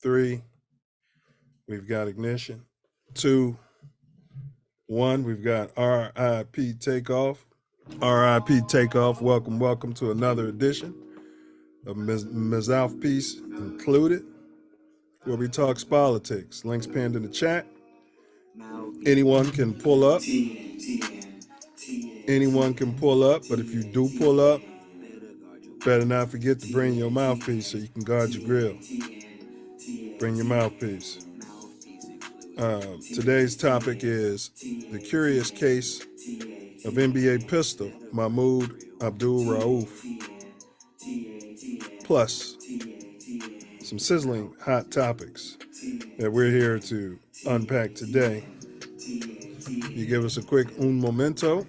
3, we've got ignition. 2, 1, we've got RIP takeoff. RIP takeoff. Welcome to another edition of Mouthpiece Included, where we talk politics. Links pinned in the chat. Anyone can pull up. Anyone can pull up, but if you do pull up, better not forget to bring your mouthpiece so you can guard your grill. Bring your mouthpiece. Today's topic is the curious case of NBA pistol Mahmoud Abdul-Rauf, plus some sizzling hot topics that we're here to unpack today. You give us a quick un momento.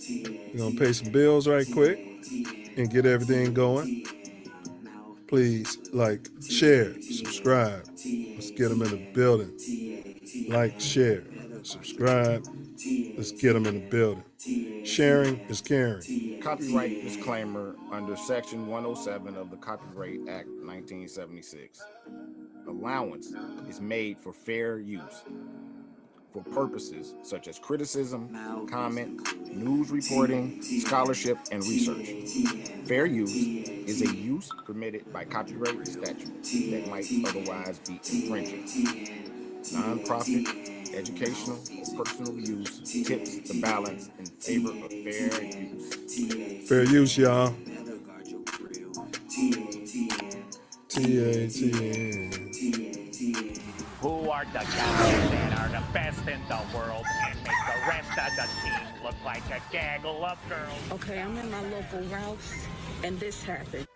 We're going to pay some bills right quick and get everything going. Please like, share, subscribe. Let's get them in the building. Like, share, subscribe. Let's get them in the building. Sharing is caring. Copyright disclaimer under Section 107 of the Copyright Act 1976. Allowance is made for fair use for purposes such as criticism, comment, news reporting, scholarship, and research. Fair use is a use permitted by copyright statute that might otherwise be infringing. Non-profit, educational, or personal use tips the balance in favor of fair use. Fair use, y'all. TATN. Who are the guys that are the best in the world and make the rest of the team look like a gaggle of girls? Okay, I'm in my local Ralph's, and this happened.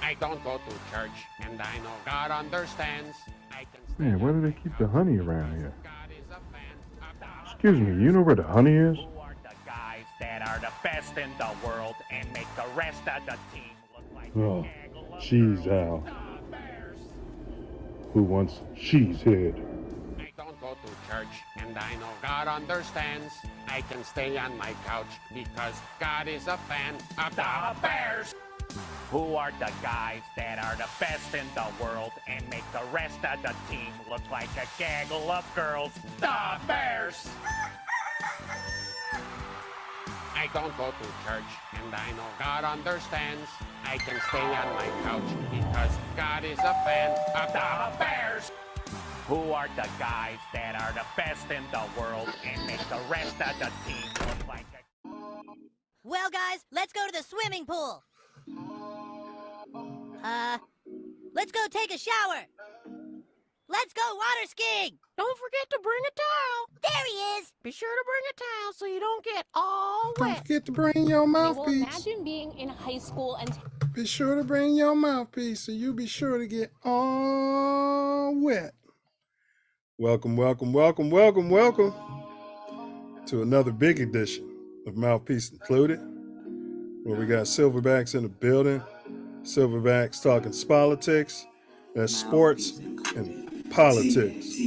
I don't go to church, and I know God understands. I can Man, why do they keep the honey around here? God is a fan of the Excuse me, you know where the honey is? Who are the guys that are the best in the world and make the rest of the team look like Oh, a gaggle of cheese girls? owl. The Bears. Who wants cheese head? I don't go to church, and I know God understands. I can stay on my couch because God is a fan of the Bears. Who are the guys that are the best in the world and make the rest of the team look like a gaggle of girls? The Bears! I don't go to church, and I know God understands. I can stay on my couch because God is a fan of the Bears. Who are the guys that are the best in the world and make the rest of the team look like a... Well, guys, let's go to the swimming pool. Let's go take a shower. Let's go water skiing. Don't forget to bring a towel. There he is. Be sure to bring a towel so you don't get all Don't wet. forget to bring your Well, mouthpiece. imagine being in high school and Be sure to bring your mouthpiece so you be sure to get all wet. Welcome to another big edition of Mouthpiece Included, where we got Silverbacks in the building. Silverbacks talking politics, that's sports and politics.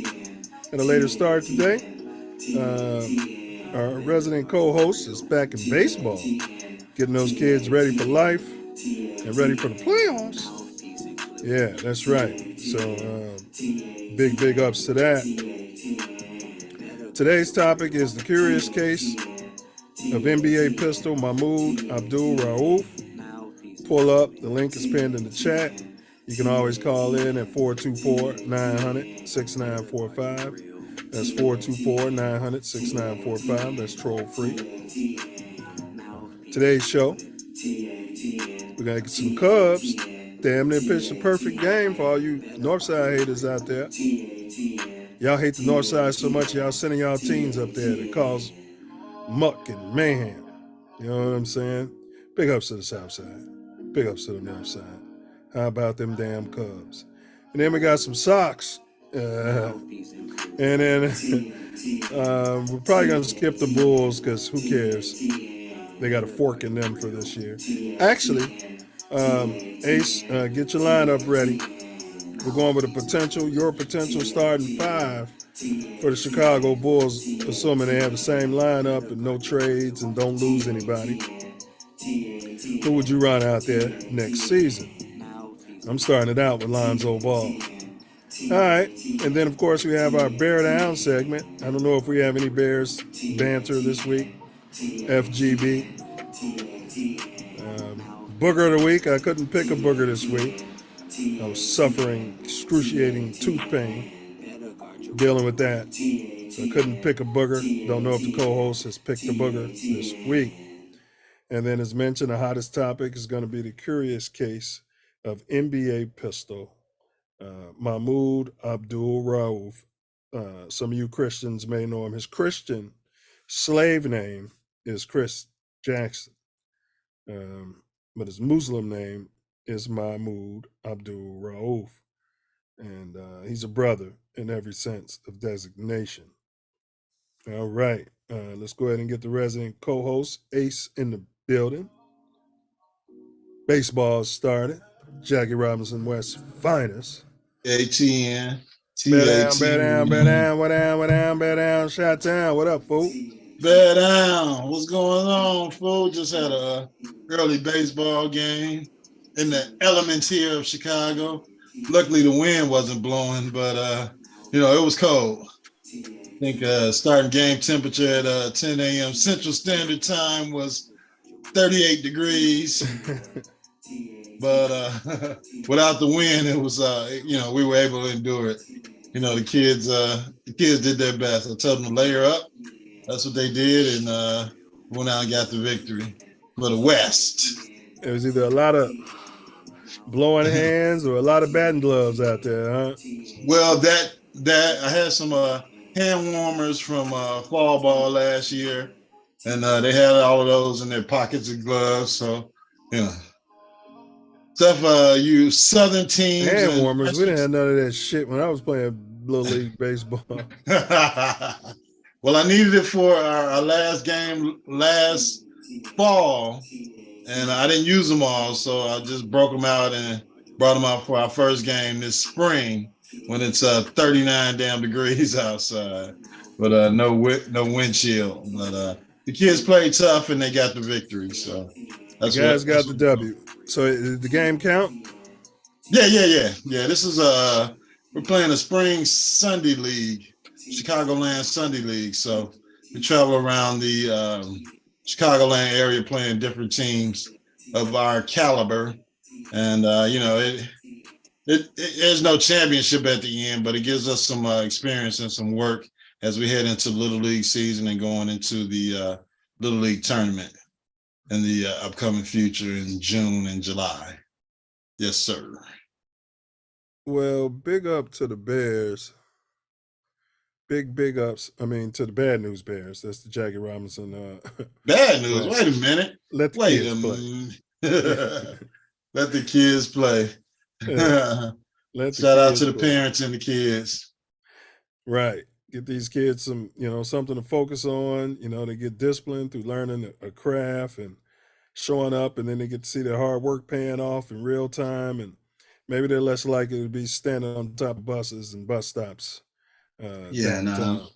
And a later start today, our resident co-host is back in baseball, getting those kids ready for life and ready for the playoffs. Yeah, that's right. So big ups to that. Today's topic is the curious case of NBA pistol Mahmoud Abdul-Rauf. Pull up, the link is pinned in the chat. You can always call in at 424-900-6945. That's 424-900-6945. That's troll free. Today's show, we're going to get some Cubs. Damn near pitched a perfect game for all you Northside haters out there. Y'all hate the Northside so much, y'all sending y'all teams up there to cause muck and mayhem. You know what I'm saying? Big ups to the South Side. Big ups to the North Side. How about them damn Cubs? And then we got some socks. And then we're probably going to skip the Bulls because who cares? They got a fork in them for this year. Actually, Ace, get your lineup ready. We're going with your potential starting 5 for the Chicago Bulls, assuming they have the same lineup and no trades and don't lose anybody. Who would you run out there next season? I'm starting it out with Lonzo Ball. All right. And then, of course, we have our Bear Down segment. I don't know if we have any Bears banter this week. FGB. Booger of the week. I couldn't pick a booger this week. I was suffering excruciating tooth pain, dealing with that. So I couldn't pick a booger. Don't know if the co-host has picked a booger this week. And then, as mentioned, the hottest topic is going to be the curious case of NBA pistol Mahmoud Abdul-Rauf. Some of you Christians may know him. His Christian slave name is Chris Jackson, but his Muslim name is Mahmoud Abdul-Rauf. And he's a brother in every sense of designation. All right, let's go ahead and get the resident co-host, Ace, in the building. Baseball started. Jackie Robinson West's finest. ATN. Bear down, shot down. What up, fool? Bear down. What's going on, fool? Just had a early baseball game in the elements here of Chicago. Luckily, the wind wasn't blowing, but it was cold. I think starting game temperature at 10 a.m. Central Standard Time was 38 degrees. But without the wind, it was, we were able to endure it. The kids did their best. I told them to layer up. That's what they did, and went out and got the victory for the West. It was either a lot of blowing hands or a lot of batting gloves out there, huh? Well, that I had some hand warmers from fall ball last year, and they had all of those in their pockets and gloves. So, stuff you Southern teams. Hand warmers. We didn't have none of that shit when I was playing Little League baseball. Well, I needed it for our last game last fall, and I didn't use them all, so I just broke them out and brought them out for our first game this spring when it's 39 damn degrees outside, but no wind chill. But the kids played tough and they got the victory. So that's the guys got the W. So did the game count? Yeah. This is we're playing a spring Sunday league, Chicagoland Sunday League. So we travel around the Chicagoland area playing different teams of our caliber, and there's no championship at the end, but it gives us some experience and some work as we head into the Little League season and going into the Little League tournament in the upcoming future in June and July. Yes, sir. Well, big up to the Bears. Big ups. I mean, to the Bad News Bears. That's the Jackie Robinson. Bad news. Wait a minute. Let the kids play. Let the kids play. Shout out to the parents and the kids. Right. Get these kids some, something to focus on. They get disciplined through learning a craft and showing up, and then they get to see their hard work paying off in real time, and maybe they're less likely to be standing on top of buses and bus stops. Downtown.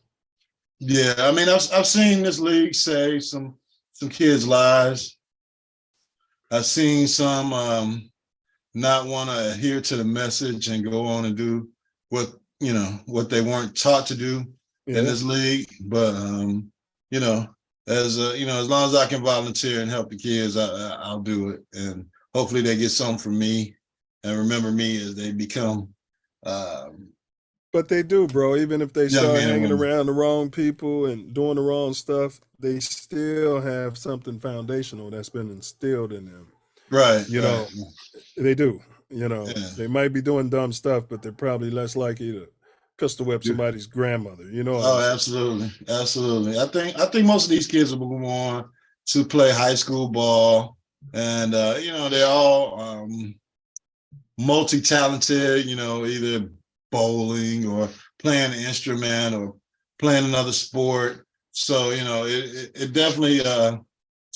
Yeah, I mean, I've seen this league save some kids' lives. I've seen some not want to adhere to the message and go on and do what they weren't taught to do in this league. But as long as I can volunteer and help the kids, I'll do it. And hopefully they get something from me and remember me as they become. But they do, bro. Even if they start hanging around the wrong people and doing the wrong stuff, they still have something foundational that's been instilled in them. Right. They do. They might be doing dumb stuff, but they're probably less likely to pistol whip somebody's grandmother. Oh, absolutely. I think most of these kids will move on to play high school ball, and they're all multi-talented. Either bowling or playing an instrument or playing another sport. So, it definitely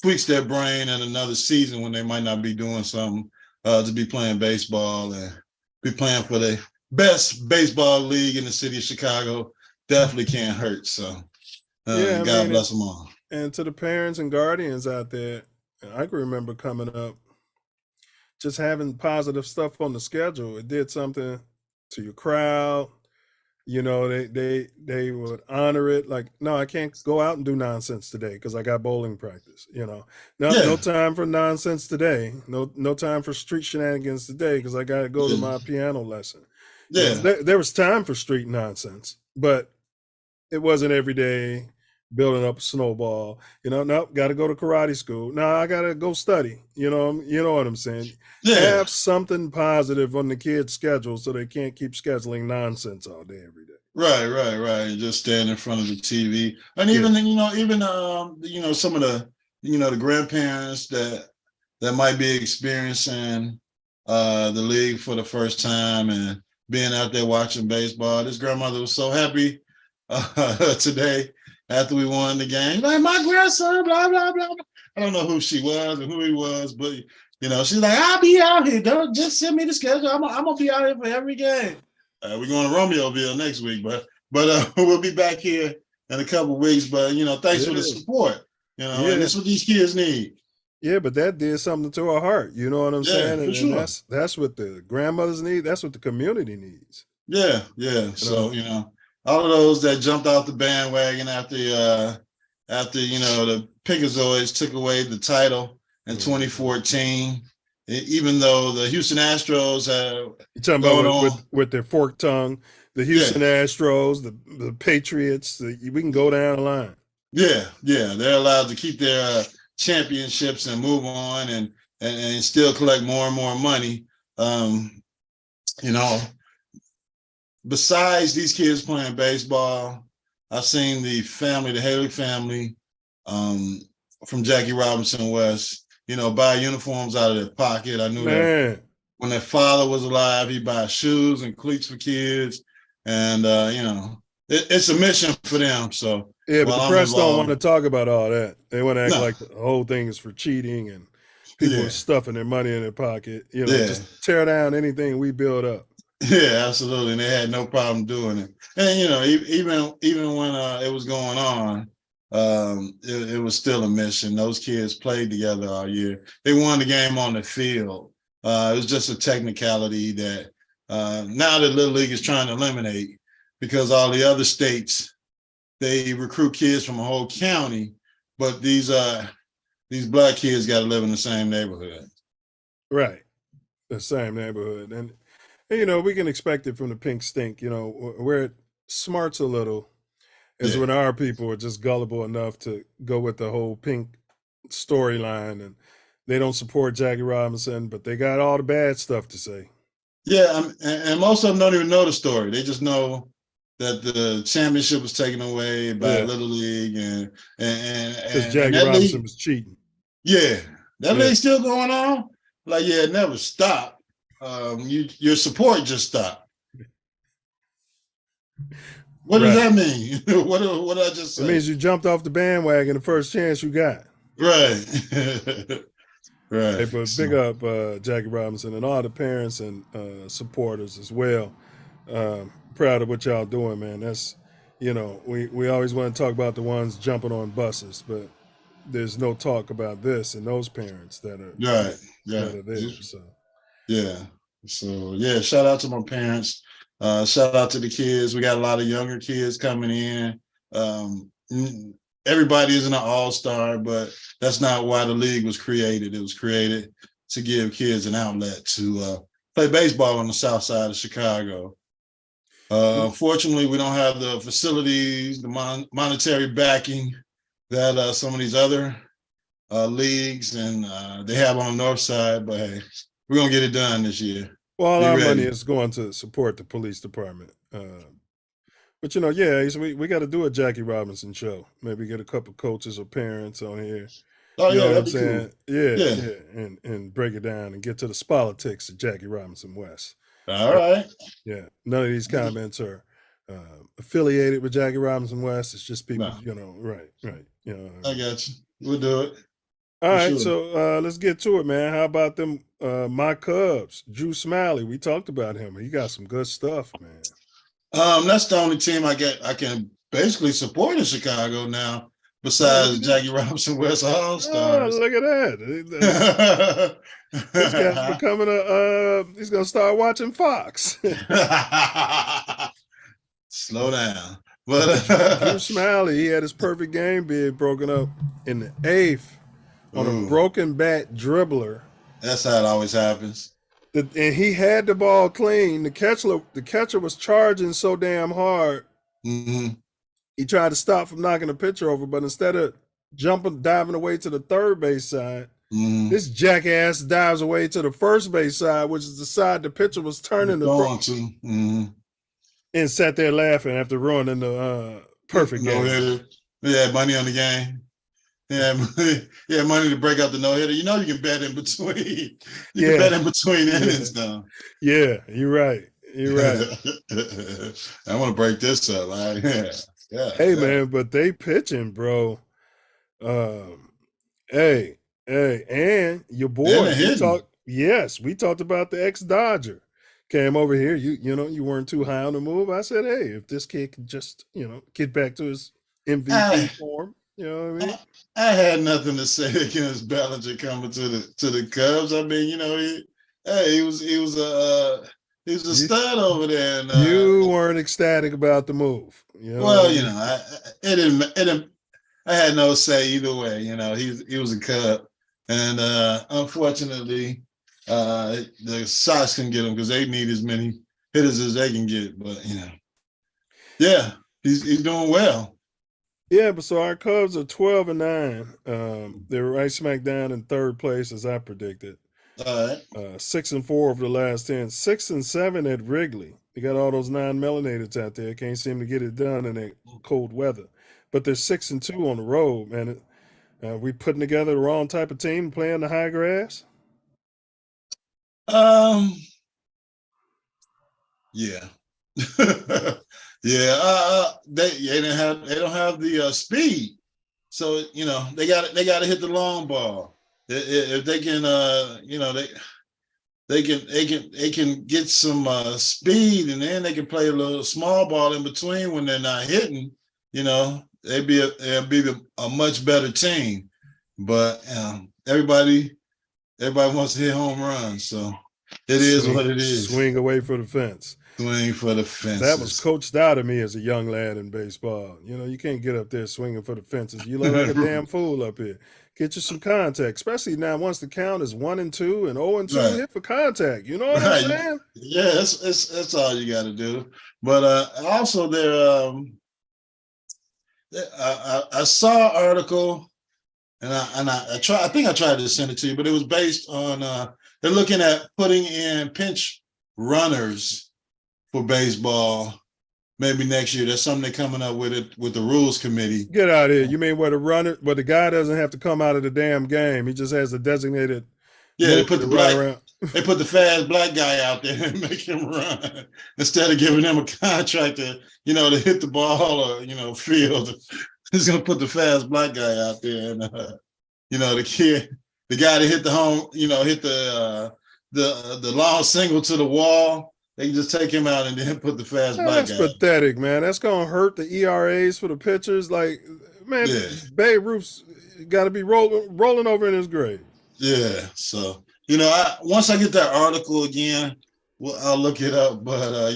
tweaks their brain in another season when they might not be doing something to be playing baseball and be playing for the best baseball league in the city of Chicago. Definitely can't hurt. So God bless them all. And to the parents and guardians out there, I can remember coming up, just having positive stuff on the schedule. It did something to your crowd. You know, they would honor it. Like, no, I can't go out and do nonsense today because I got bowling practice. You know, no time for nonsense today. No time for street shenanigans today because I got to go to my piano lesson. Yeah, you know, there was time for street nonsense, but it wasn't every day. Building up a snowball. You know, nope, got to go to karate school. No, I got to go study. You know what I'm saying. Yeah. Have something positive on the kids' schedule so they can't keep scheduling nonsense all day every day. Right. Just stand in front of the TV, and even some of the the grandparents that might be experiencing the league for the first time and being out there watching baseball. This grandmother was so happy today after we won the game. Like, my grandson, blah blah blah. I don't know who she was and who he was, but she's like, I'll be out here. Don't just send me the schedule. I'm gonna be out here for every game. We're going to Romeoville next week, but we'll be back here in a couple of weeks. But thanks for the support. And that's what these kids need. Yeah, but that did something to our heart. You know what I'm saying? And, sure. and that's what the grandmothers need. That's what the community needs. Yeah. So all of those that jumped off the bandwagon after the Pickazoids took away the title in 2014. Even though the Houston Astros have you're talking about with their forked tongue, the Houston Astros, the Patriots, we can go down the line. Yeah, they're allowed to keep their championships and move on and still collect more and more money. Besides these kids playing baseball, I've seen the Haley family from Jackie Robinson West, buy uniforms out of their pocket. I knew that when their father was alive, he'd buy shoes and cleats for kids. And, it's a mission for them. So, but the press don't want to talk about all that. They want to act like the whole thing is for cheating and people stuffing their money in their pocket. Just tear down anything we build up. Yeah, absolutely. And they had no problem doing it. And, even when it was going on, it was still a mission. Those kids played together all year. They won the game on the field. It was just a technicality that now the Little League is trying to eliminate because all the other states, they recruit kids from a whole county, but these black kids got to live in the same neighborhood. Right. The same neighborhood. And we can expect it from the pink stink, where it smarts a little is when our people are just gullible enough to go with the whole pink storyline and they don't support Jackie Robinson, but they got all the bad stuff to say. Yeah, and most of them don't even know the story. They just know that the championship was taken away by Little League and because Jackie Robinson was cheating. Yeah, that league's still going on. Like, it never stopped. Your support just stopped. What does that mean? What did I just say? It means you jumped off the bandwagon the first chance you got. Right. Right. Hey, but big up Jackie Robinson and all the parents and supporters as well. Proud of what y'all doing, man. That's, we always want to talk about the ones jumping on buses, but there's no talk about this and those parents that are that are there. So shout out to my parents. Shout out to the kids. We got a lot of younger kids coming in. Everybody isn't an all-star, but that's not why the league was created. It was created to give kids an outlet to play baseball on the south side of Chicago. Unfortunately, we don't have the facilities, the monetary backing that some of these other leagues and they have on the north side, but hey, we're going to get it done this year. Well, all our money is going to support the police department. But, we got to do a Jackie Robinson show. Maybe get a couple coaches or parents on here. Oh, you know what I'm that'd be saying? Cool. Yeah. And break it down and get to the politics of Jackie Robinson West. All right. Yeah. None of these comments are affiliated with Jackie Robinson West. It's just people, right. I got you. We'll do it. All right, so let's get to it, man. How about them my Cubs? Drew Smiley, we talked about him. He got some good stuff, man. That's the only team I can basically support in Chicago now, besides Jackie Robinson West All-Stars. Oh, look at that. This guy's becoming he's gonna start watching Fox. Slow down. But Drew Smiley, he had his perfect game being broken up in the 8th on a broken bat dribbler. That's how it always happens. And he had the ball clean. The catcher was charging so damn hard. Mm-hmm. He tried to stop from knocking the pitcher over, but instead of diving away to the third base side, this jackass dives away to the first base side, which is the side the pitcher was turning to throw to. And sat there laughing after ruining the perfect game. He had money on the game. He had money to break out the no-hitter. You know you can bet in between. You can bet in between innings now. Yeah, you're right. You're right. I want to break this up. Hey, man, but they pitching, bro. Hey, and your boy, we talked about the ex-Dodger. Came over here, you weren't too high on the move. I said, hey, if this kid can just, get back to his MVP form, you know what I mean? I had nothing to say against Bellinger coming to the Cubs. I mean, he was a stud over there. And, you weren't ecstatic about the move. I had no say either way. He was a Cub, and unfortunately. The Sox can get him because they need as many hitters as they can get. But he's doing well. Yeah, but so our Cubs are 12-9. They're right smack down in third place as I predicted. All right. 6-4 over the last 10. 6-7 at Wrigley. They got all those non-melanateds out there. Can't seem to get it done in that cold weather. But they're 6-2 on the road, man. We putting together the wrong type of team playing the high grass. Yeah. They don't have the speed, so they got to hit the long ball. If they can, they can get some speed, and then they can play a little small ball in between when they're not hitting. They'll be a much better team. But everybody wants to hit home runs, so it is what it is. Swing away for the fence. Swing for the fence. That was coached out of me as a young lad in baseball. You can't get up there swinging for the fences. You look like a damn fool up here. Get you some contact, especially now once the count is 1-2 and 0-2, right. Hit for contact. You know what I'm saying? Yeah, that's all you got to do. But also I saw an article. And I think I tried to send it to you, but it was based on they're looking at putting in pinch runners for baseball maybe next year. That's something they're coming up with it with the rules committee. Get out of here. You mean where the guy doesn't have to come out of the damn game. He just has a designated. Yeah, they put they put the fast black guy out there and make him run instead of giving him a contract to hit the ball or field. He's gonna put the fast black guy out there, and the guy that hit the home, hit the long single to the wall. They can just take him out and then put the fast black guy. That's pathetic, man. That's gonna hurt the ERAs for the pitchers. Like, man, Babe Ruth's got to be rolling over in his grave. Yeah. So once I get that article again, I'll look it up. But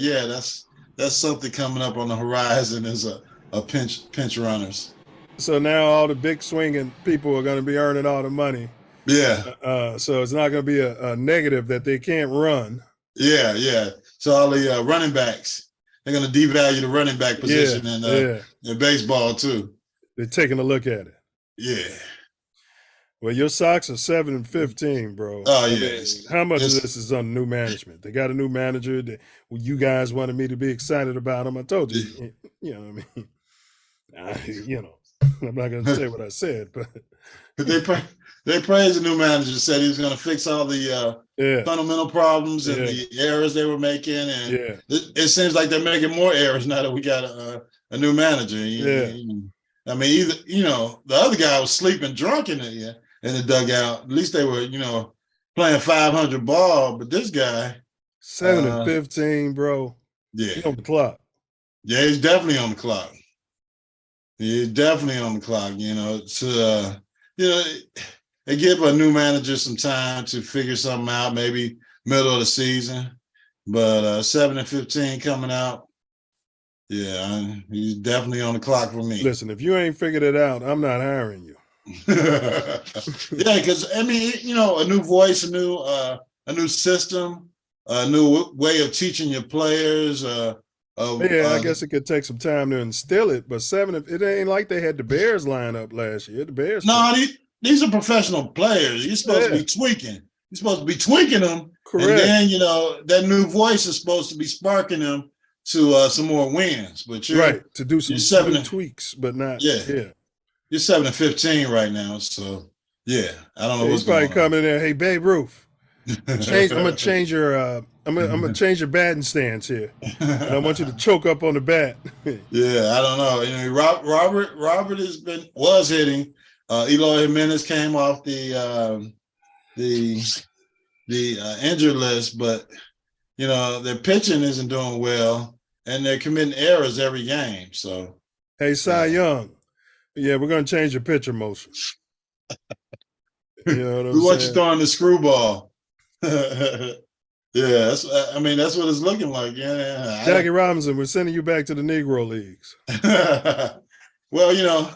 that's something coming up on the horizon is a pinch runners. So now all the big swinging people are going to be earning all the money. Yeah. So it's not going to be a negative that they can't run. Yeah. So all the running backs, they're going to devalue the running back position in baseball too. They're taking a look at it. Yeah. Well, your Sox are 7-15, bro. Oh, yeah. How much of this is on new management? They got a new manager that you guys wanted me to be excited about him. I told you, you know what I mean? I'm not going to say what I said, but they praised the new manager, said he was going to fix all the fundamental problems and the errors they were making. And it seems like they're making more errors now that we got a new manager. I mean, either, the other guy was sleeping drunk in the dugout. At least they were, playing 500 ball. But this guy, 7-15, bro. Yeah, he's on the clock. Yeah, he's definitely on the clock. He's definitely on the clock. they give a new manager some time to figure something out, maybe middle of the season. But 7-15 coming out, yeah, he's definitely on the clock for me. Listen, if you ain't figured it out, I'm not hiring you. Yeah, because I mean, you know, a new voice, a new system, a new way of teaching your players. I guess it could take some time to instill it, but it ain't like they had the Bears line up last year. The Bears. No, these are professional players. You're supposed to be tweaking. You're supposed to be tweaking them. Correct. And then, you know, that new voice is supposed to be sparking them to some more wins. But you're right to do some new tweaks, but not. Yeah. You're 7-15 right now, so yeah, I don't know what's going on. He's probably coming in there. Hey, Babe Ruth, I'm gonna change your I'm gonna change your batting stance here. And I want you to choke up on the bat. Yeah, I don't know. You know, Robert was hitting. Eloy Jimenez came off the injured list, but you know their pitching isn't doing well, and they're committing errors every game. So, hey, Cy Young. Yeah, we're gonna change your pitcher motion. You know what I'm we want you throwing the screwball. Yeah, that's what it's looking like. Yeah, Jackie Robinson, we're sending you back to the Negro Leagues. Well, you know,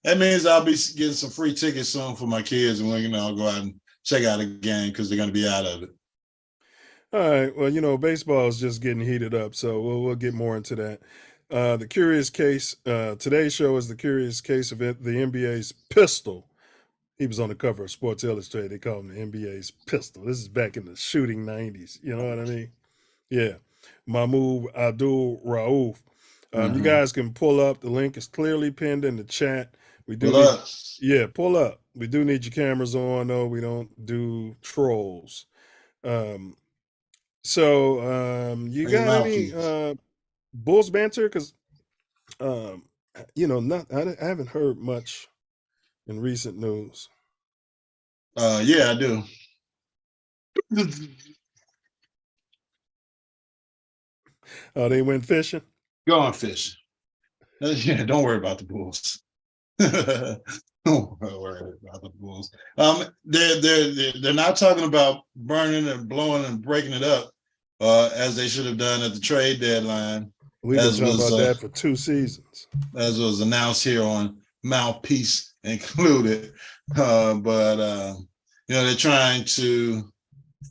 that means I'll be getting some free tickets soon for my kids, and I'll go out and check out a game because they're going to be out of it. All right. Well, you know, baseball is just getting heated up, so we'll get more into that. The curious case, today's show is the curious case of the NBA's pistol. He was on the cover of Sports Illustrated. They call him the NBA's pistol. This is back in the shooting 90s. You know what I mean? Yeah. Mahmoud Abdul-Rauf. You guys can pull up. The link is clearly pinned in the chat. Pull up. We do need your cameras on, though. We don't do trolls. You got any Bulls banter? Because, you know, I haven't heard much in recent news. Yeah, I do. Oh, they went fishing? Going fishing. Yeah, don't worry about the Bulls. Don't worry about the Bulls. They're not talking about burning and blowing and breaking it up as they should have done at the trade deadline. We've been talking about that for 2 seasons. As was announced here on Mouthpiece included. You know, they're trying to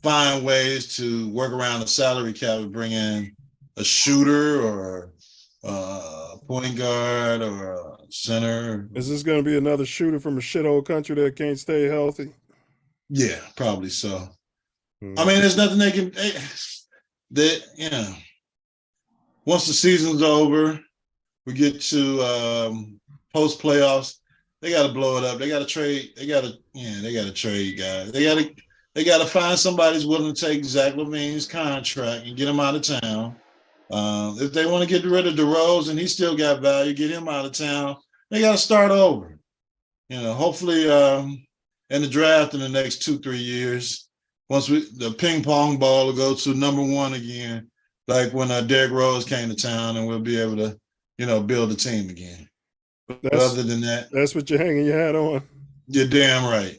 find ways to work around the salary cap and bring in a shooter or a point guard or a center. Is this going to be another shooter from a shithole country that can't stay healthy? Yeah, probably so. I mean, there's nothing they can. You know, once the season's over, we get to post playoffs. They got to blow it up. They got to trade. They got to trade guys. They got to find somebody who's willing to take Zach LaVine's contract and get him out of town. If they want to get rid of DeRozan, he still got value. Get him out of town. They got to start over. You know, hopefully in the draft in the next 2-3 years, once the ping pong ball will go to number 1 again, like when Derrick Rose came to town, and we'll be able to, you know, build a team again. But other than that, that's what you're hanging your hat on. You're damn right.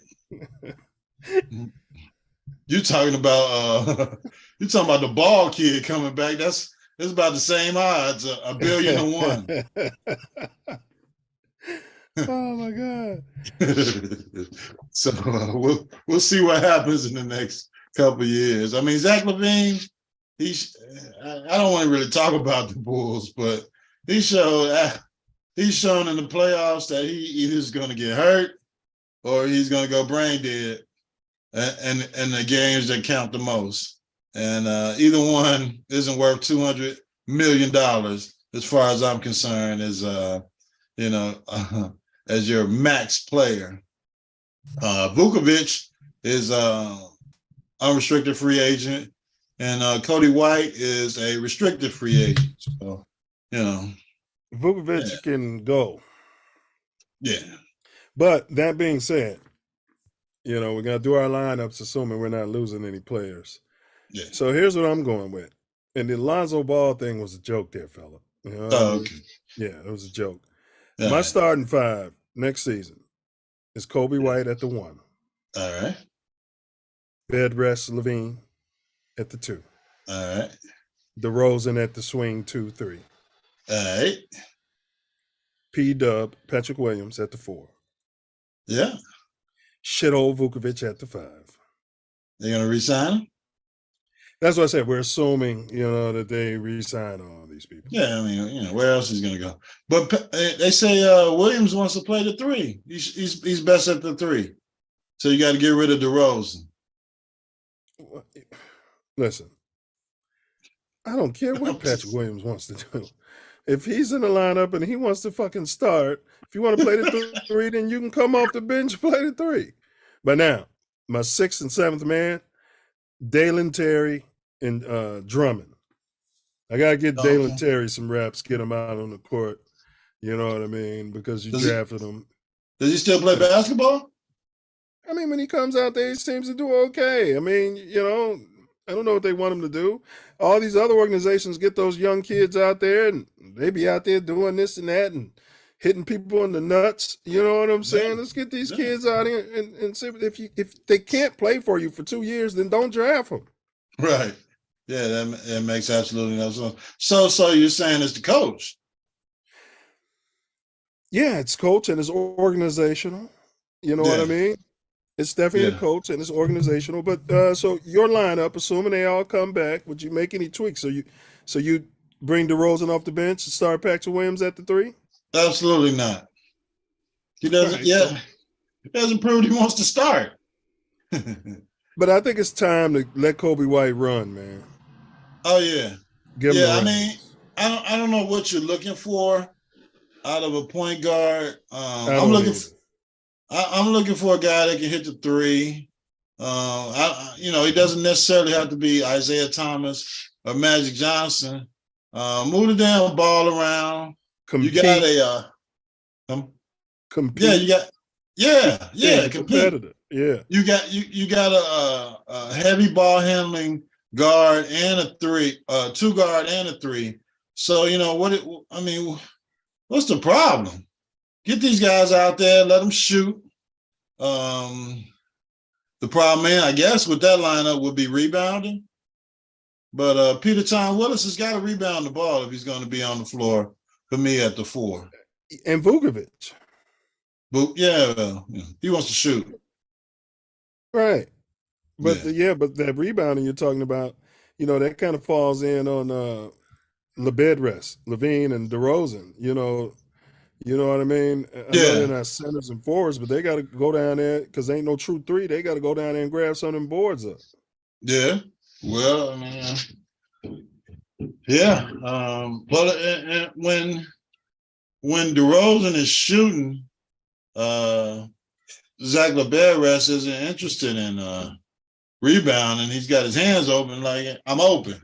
You're talking about the ball kid coming back. That's about the same odds, $1 billion to 1. Oh my God! So we'll see what happens in the next couple of years. I mean, Zach LaVine, I don't want to really talk about the Bulls, but he's shown in the playoffs that he either is going to get hurt or he's going to go brain dead, and the games that count the most. And either one isn't worth $200 million as far as I'm concerned. As your max player. Vukovic is unrestricted free agent, and Cody White is a restricted free agent. So, you know, Vukovic can go. Yeah. But that being said, you know, we're going to do our lineups assuming we're not losing any players. Yeah. So here's what I'm going with. And the Lonzo Ball thing was a joke there, fella. You know okay. Yeah, it was a joke. My starting 5 next season is Kobe White at the 1. All right. Bed rest Levine at the 2. All right. DeRozan at the swing 2-3. All right. P-Dub, Patrick Williams at the 4. Yeah. Shithole Vukovic at the 5. They're going to resign him? That's what I said. We're assuming, that they re-sign all these people. Yeah, I mean, where else is going to go? But they say Williams wants to play the 3. He's best at the 3. So you got to get rid of DeRozan. Listen, I don't care what Patrick Williams wants to do. If he's in the lineup and he wants to fucking start, if you want to play the 3, then you can come off the bench and play the 3. But now, my 6th and 7th man, Dalen Terry and Drummond. I got to get Dalen Terry some reps, get him out on the court. You know what I mean? Because you drafted him. Does he still play basketball? I mean, when he comes out there, he seems to do okay. I mean, I don't know what they want him to do. All these other organizations get those young kids out there, and they be out there doing this and that and hitting people in the nuts. You know what I'm saying? Let's get these kids out here and see if they can't play for you for 2 years, then don't draft them. Right. Yeah, that makes absolutely no sense. So you're saying it's the coach? Yeah, it's coach and it's organizational. You know what I mean? It's definitely the coach and it's organizational. But so your lineup, assuming they all come back, would you make any tweaks? So you bring DeRozan off the bench and start Patrick Williams at the 3? Absolutely not. He doesn't. Right, yeah, he hasn't proved he wants to start. But I think it's time to let Kobe White run, man. Oh yeah, Give him I mean, I don't know what you're looking for out of a point guard. I'm looking for a guy that can hit the 3. He doesn't necessarily have to be Isaiah Thomas or Magic Johnson. Move the damn ball around. Compete. You got compete. Compete. Competitor. Yeah. You got a heavy ball handling guard and a 3, 2 guard and a 3. So what's the problem? Get these guys out there, let them shoot. The problem, man, I guess with that lineup would be rebounding. But Peter Tom Willis has got to rebound the ball if he's going to be on the floor for me at the 4. And Vukovic. But he wants to shoot. Right. But but that rebounding you're talking about, that kind of falls in on Levine and DeRozan. You know what I mean? I know they're not centers and forwards, but they got to go down there because ain't no true 3. They got to go down there and grab some of them boards up. Yeah. Well, I mean, and when DeRozan is shooting, Zach LeBeres isn't interested in rebounding. He's got his hands open, like I'm open.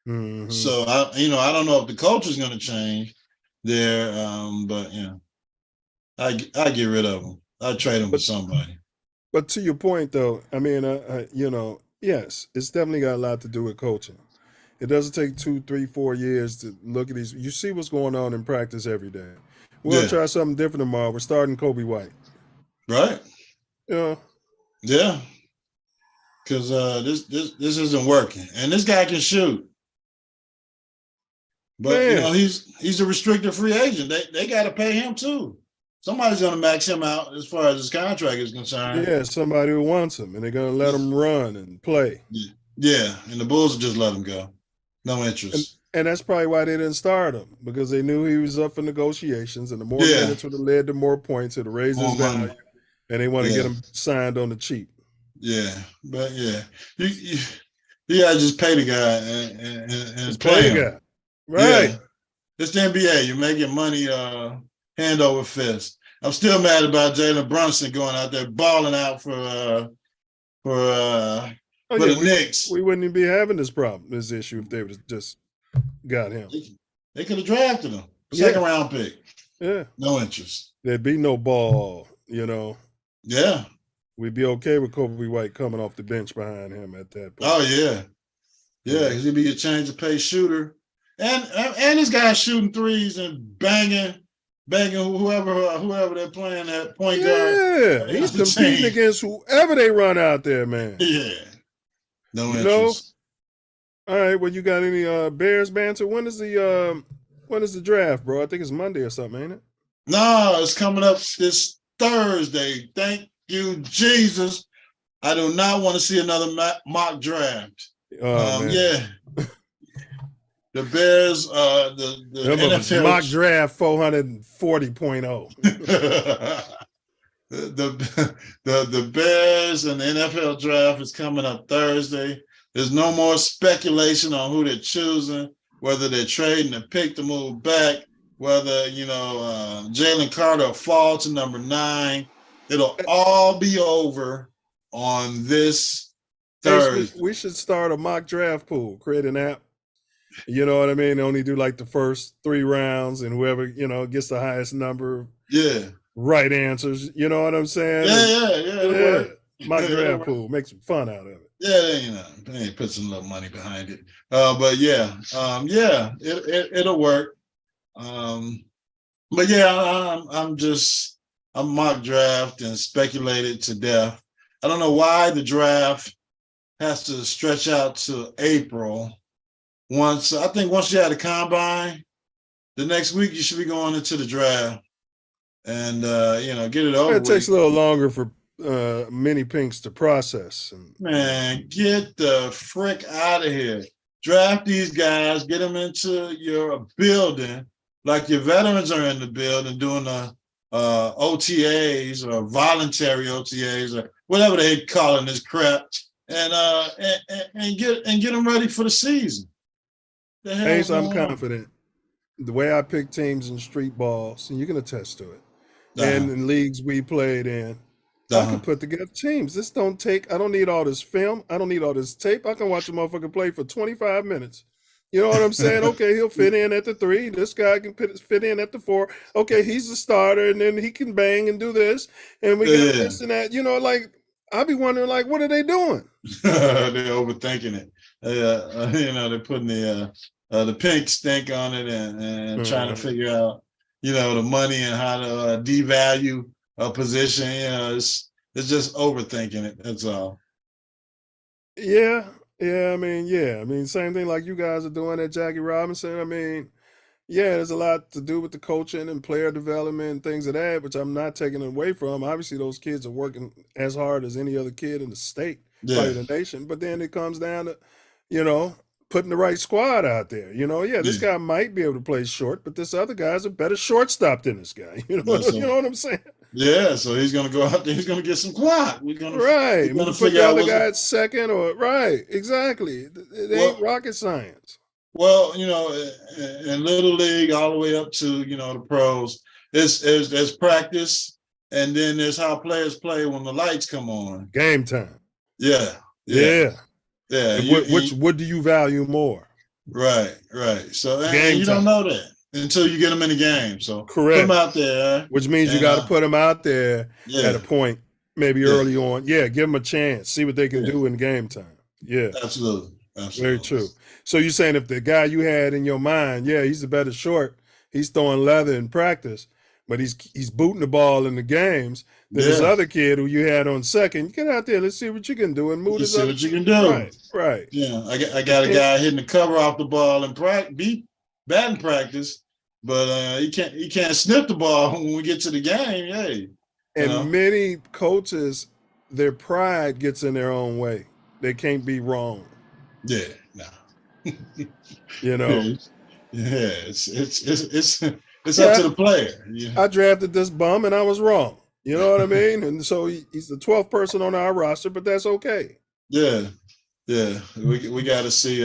Mm-hmm. So I don't know if the culture is going to change there, but I get rid of him. I trade him with somebody. But to your point, though, I mean, yes, it's definitely got a lot to do with coaching. It doesn't take 2, 3, 4 years to look at these. You see what's going on in practice every day. We're going to try something different tomorrow. We're starting Kobe White. Right. Yeah. Yeah. Because this isn't working. And this guy can shoot. But, he's a restricted free agent. They got to pay him, too. Somebody's going to max him out as far as his contract is concerned. Yeah, somebody who wants him, and they're going to let him run and play. Yeah, and the Bulls will just let him go. No interest. And that's probably why they didn't start him, because they knew he was up for negotiations, and the more minutes would have led to more points, it would have raised his value, and they want to get him signed on the cheap. Yeah, but you got to just pay the guy and play him. Guy. Right. Yeah. It's the NBA. You're making money hand over fist. I'm still mad about Jalen Brunson going out there balling out for the Knicks. We wouldn't even be having this issue if they would have just got him. They could have drafted him. Second round pick. Yeah. No interest. There'd be no ball, Yeah. We'd be okay with Kobe White coming off the bench behind him at that point. Oh, yeah. Yeah, because he'd be a change of pace shooter. And this guy's shooting threes and banging begging whoever they're playing at point guard. Yeah, he's competing against whoever they run out there, man. Yeah, no you interest. Know? All right, well, you got any Bears banter? When is the draft, bro? I think it's Monday or something, ain't it? No, it's coming up this Thursday. Thank you, Jesus. I do not want to see another mock draft. Yeah. The Bears, the NFL mock draft 440.0. the Bears and the NFL draft is coming up Thursday. There's no more speculation on who they're choosing, whether they're trading a pick to move back, whether Jalen Carter will fall to number 9. It'll all be over on this Thursday. We should start a mock draft pool, create an app. You know what I mean? Only do like the first 3 rounds, and whoever, gets the highest number right answers. You know what I'm saying? Yeah. Mock draft pool. Make some fun out of it. Yeah, they put some little money behind it. But it'll work. But yeah, I'm mock draft and speculated to death. I don't know why the draft has to stretch out to April. Once you had a combine, the next week you should be going into the draft and get it over. It takes a little longer for mini pinks to process. Man, get the frick out of here. Draft these guys, get them into your building, like your veterans are in the building doing the OTAs or voluntary OTAs or whatever they calling this crap, and get them ready for the season. Ace, I'm confident. The way I pick teams in street balls, and you can attest to it, and in leagues we played in, I can put together teams. I don't need all this film. I don't need all this tape. I can watch a motherfucker play for 25 minutes. You know what I'm saying? Okay, he'll fit in at the 3. This guy can fit in at the 4. Okay, he's the starter, and then he can bang and do this. And we got this and that. I'll be wondering, what are they doing? They're overthinking it. They're putting the pink stink on it and trying to figure out, the money and how to devalue a position. It's just overthinking it. That's all. Yeah. I mean, same thing like you guys are doing at Jackie Robinson. I mean, there's a lot to do with the coaching and player development and things of that, which I'm not taking away from. Obviously, those kids are working as hard as any other kid in the state, probably the nation. But then it comes down to, putting the right squad out there. This guy might be able to play short, but this other guy's a better shortstop than this guy. You know what I'm saying? Yeah, so he's going to go out there. He's going to get some quack. We're going to put the other guy at second exactly. It ain't rocket science. Well, in Little League, all the way up to, the pros, there's practice, and then there's how players play when the lights come on. Game time. Yeah. What do you value more? Right. So you don't know that until you get them in the game. So correct. Put them out there. Which means you got to put them out there at a point, maybe early on. Yeah, give them a chance. See what they can do in game time. Yeah. Absolutely. Very true. So you're saying if the guy you had in your mind, he's the better short, he's throwing leather in practice, but he's booting the ball in the games. Then this other kid who you had on second, get out there, let's see what you can do and move this up. See what you can do. Right. Yeah, I got a guy hitting the cover off the ball in batting practice, but he can't snip the ball when we get to the game. And many coaches, their pride gets in their own way. They can't be wrong. Yeah, no. It's up to the player. I drafted this bum and I was wrong. You know what I mean? And so he's the 12th person on our roster, but that's okay. Yeah. We got to see.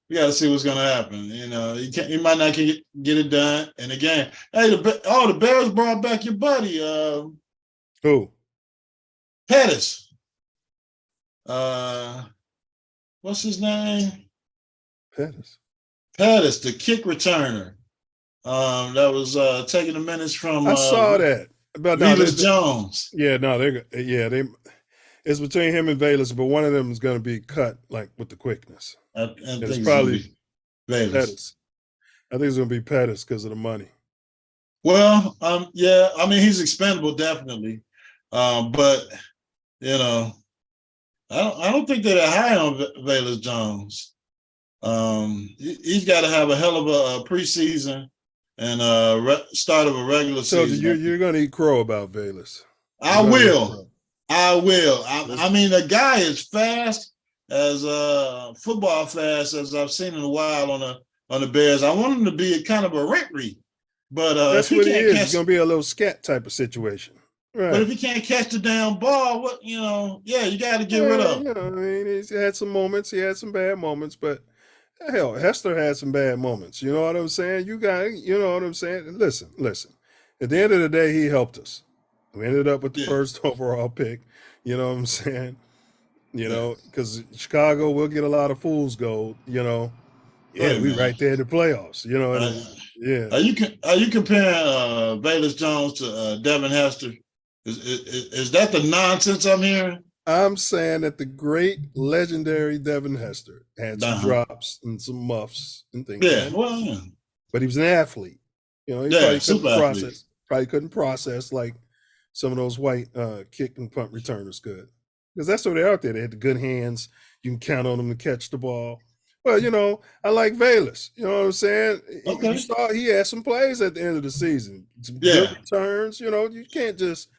We got to see what's going to happen. He might not get it done in the game. Hey, the Bears brought back your buddy. Who? Pettis. What's his name? Pettis, the kick returner. That was taking the minutes from. I saw that. But Jones. Yeah, no, it's between him and Valus, but one of them is going to be cut with the quickness. I think it's probably Pettis. I think it's going to be Pettis because of the money. Well, yeah, I mean he's expendable definitely, but you know, I don't think they're that high on Velus Jones. He's got to have a hell of a preseason and start of a regular So season. you're going to eat crow about Velus. I will. I mean, the guy is fast as football fast as I've seen in a while on the Bears. I want him to be a kind of a Rentry, but that's what he is. It's going to be a little scat type of situation. Right. But if he can't catch the damn ball, what you got to get rid of him. I mean, he's had some moments. He had some bad moments, but hell, Hester had some bad moments. You know what I'm saying? You know what I'm saying? Listen. At the end of the day, he helped us. We ended up with the first overall pick. You know what I'm saying? You know, because Chicago will get a lot of fool's gold. You know, we right there in the playoffs. You know, Are you comparing Velus Jones to Devin Hester? Is that the nonsense I'm hearing? I'm saying that the great, legendary Devin Hester had some drops and some muffs and things. But he was an athlete. You know, he probably couldn't process like some of those white kick and punt returners could. Because that's what they're out there. They had the good hands. You can count on them to catch the ball. Well, you know, I like Velus. You know what I'm saying? Okay. You saw he had some plays at the end of the season. Some good returns. You know, you can't just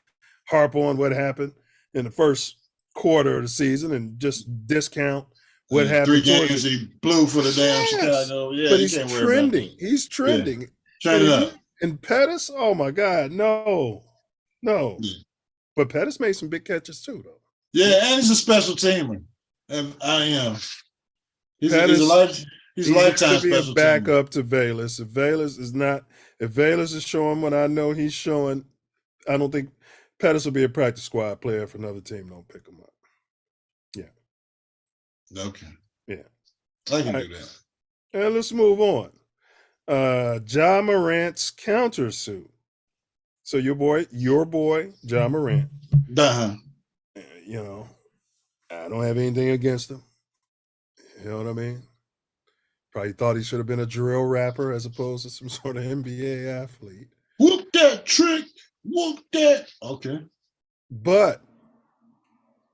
harp on what happened in the first quarter of the season and just discount what happened. 3 games he blew for the damn Chicago. Yeah, but he's trending. He's trending. Yeah. Trending up. And Pettis, oh my God, no. Yeah. But Pettis made some big catches too, though. Yeah, and he's a special teamer. And I am. He's a lifetime special teamer. Backup to Velus. If Velus is showing what I know he's showing, I don't think Pettis will be a practice squad player if another team don't pick him up. Yeah. Okay. Yeah. I can do that. And let's move on. Ja Morant's countersuit. So your boy, Ja Morant. You know, I don't have anything against him. You know what I mean? Probably thought he should have been a drill rapper as opposed to some sort of NBA athlete. Whoop that trick. Whoop that. Okay. But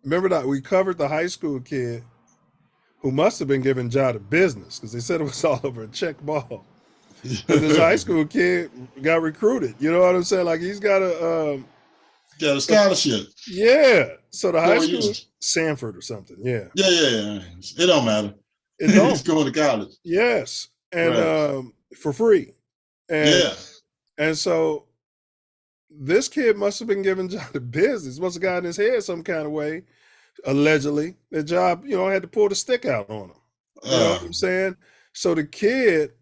remember that we covered the high school kid who must have been giving Ja the business because they said it was all over a check ball. But this high school kid got recruited. You know what I'm saying? Like he's got a scholarship. Yeah. So the high school, Sanford or something. Yeah. Yeah. It don't matter. It don't. He's going to college. Yes. And for free. And so this kid must have been giving Ja the business. Must have got in his head some kind of way, allegedly. The job, had to pull the stick out on him. You know what I'm saying? So the kid,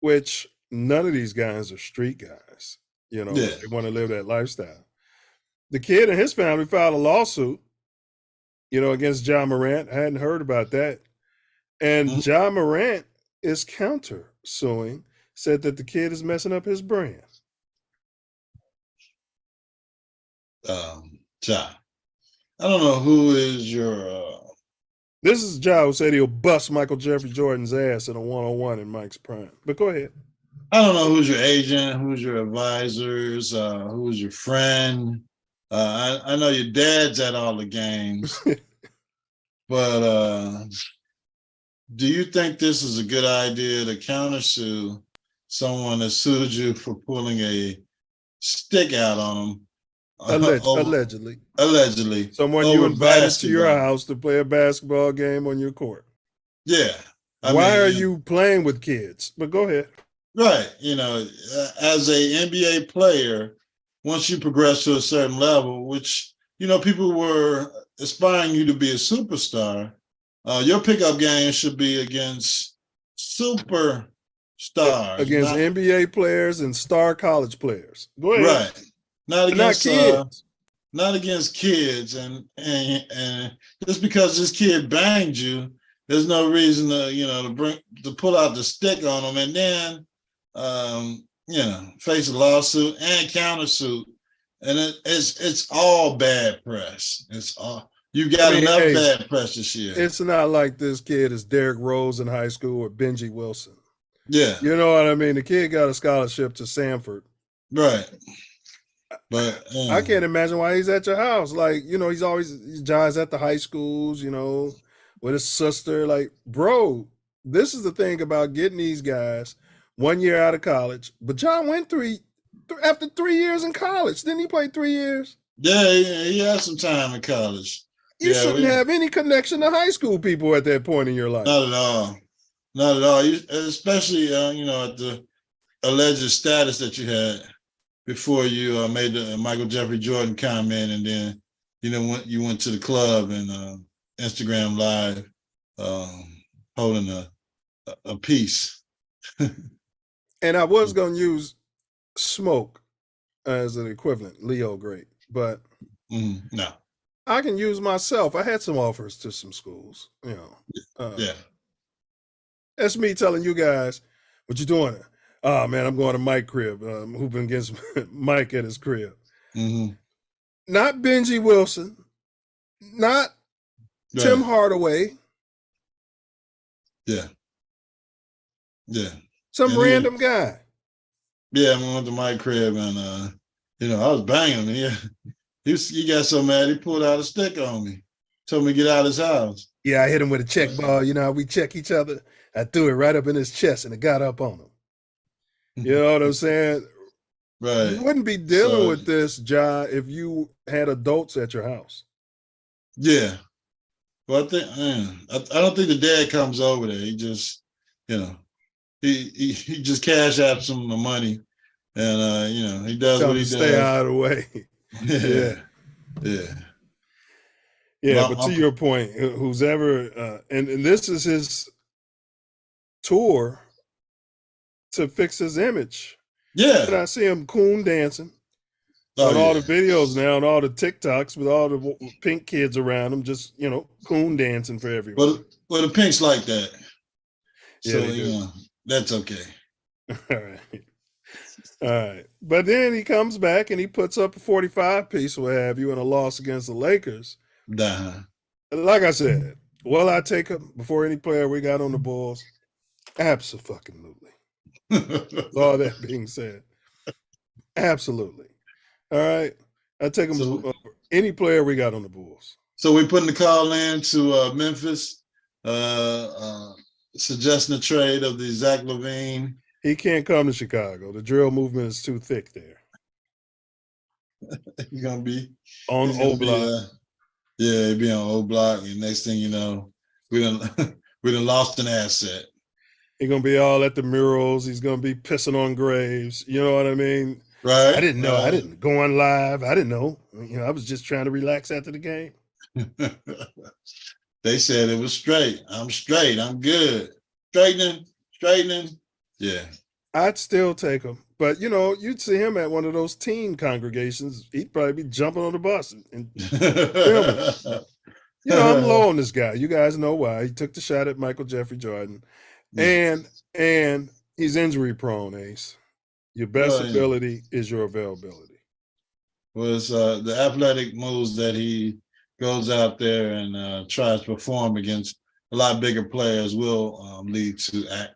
which none of these guys are street guys, they want to live that lifestyle. The kid and his family filed a lawsuit, against Ja Morant. I hadn't heard about that. And Ja Morant is counter-suing, said that the kid is messing up his brand. Ja. I don't know who is your... This is Ja who said he'll bust Michael Jeffrey Jordan's ass in a one-on-one in Mike's prime. But go ahead. I don't know who's your agent, who's your advisors, who's your friend. I know your dad's at all the games. But do you think this is a good idea to countersue someone that sued you for pulling a stick out on them? Allegedly. Someone you invited to your house to play a basketball game on your court. Yeah. Why are you playing with kids? But go ahead. Right. As a NBA player, once you progress to a certain level, which, people were aspiring you to be a superstar, your pickup game should be against superstars. Against NBA players and star college players. Go ahead. Right. Not against kids. Not against kids. And just because this kid banged you, there's no reason to pull out the stick on him and then face a lawsuit and countersuit. And it's all bad press. It's all you got enough bad press this year. It's not like this kid is Derrick Rose in high school or Benji Wilson. Yeah. You know what I mean? The kid got a scholarship to Sanford Right. But I can't imagine why he's at your house. Like, he's John's at the high schools, with his sister. Like, bro, this is the thing about getting these guys 1 year out of college. But John went after 3 years in college. Didn't he play 3 years? Yeah, he had some time in college. You shouldn't have any connection to high school people at that point in your life. Not at all. Not at all. Especially, at the alleged status that you had before you made the Michael Jeffrey Jordan comment, and then, you went to the club and Instagram Live holding a piece. And I was going to use Smoke as an equivalent, Leo Great, but no. I can use myself. I had some offers to some schools, Yeah. That's me telling you guys, what you doing? Oh, man, I'm going to Mike's crib. I'm hooping against Mike at his crib. Not Benji Wilson, not Tim Hardaway. Yeah. Yeah. Some random guy. Yeah, I went to Mike's crib and, I was banging him. He got so mad, he pulled out a stick on me. Told me to get out of his house. Yeah, I hit him with a check ball. You know how we check each other? I threw it right up in his chest and it got up on him. You know what I'm saying? Right. You wouldn't be dealing with this, Ja, if you had adults at your house. Yeah. Well, I don't think the dad comes over there. He just, he just cash apps him the money, and he does what he does. Stay out of the way. Yeah. But to your point, who's ever and this is his tour to fix his image. Yeah. And I see him coon dancing on all the videos now and all the TikToks with all the pink kids around him, just coon dancing for everyone. Well, the pinks like that. So Yeah, that's okay. All right. But then he comes back and he puts up a 45 piece, what have you, in a loss against the Lakers. Like I said, will I take him before any player we got on the Bulls? Absolutely. With all that being said, absolutely. All right. I take him over any player we got on the Bulls. So we're putting the call in to Memphis, suggesting a trade of the Zach LaVine. He can't come to Chicago. The drill movement is too thick there. He's gonna be on O Block. He'll be on O Block, and next thing you know, we done lost an asset. He's gonna be all at the murals. He's gonna be pissing on graves. You know what I mean? Right. I didn't know. I didn't go on live. I didn't know. I was just trying to relax after the game. They said it was straight. I'm straight. I'm good. Straightening. Yeah. I'd still take him. But, you'd see him at one of those teen congregations. He'd probably be jumping on the bus and filming. I'm low on this guy. You guys know why. He took the shot at Michael Jeffrey Jordan. Yeah. And he's injury prone, Ace. Your best ability is your availability. Well, it's the athletic moves that he goes out there and tries to perform against a lot bigger players will lead to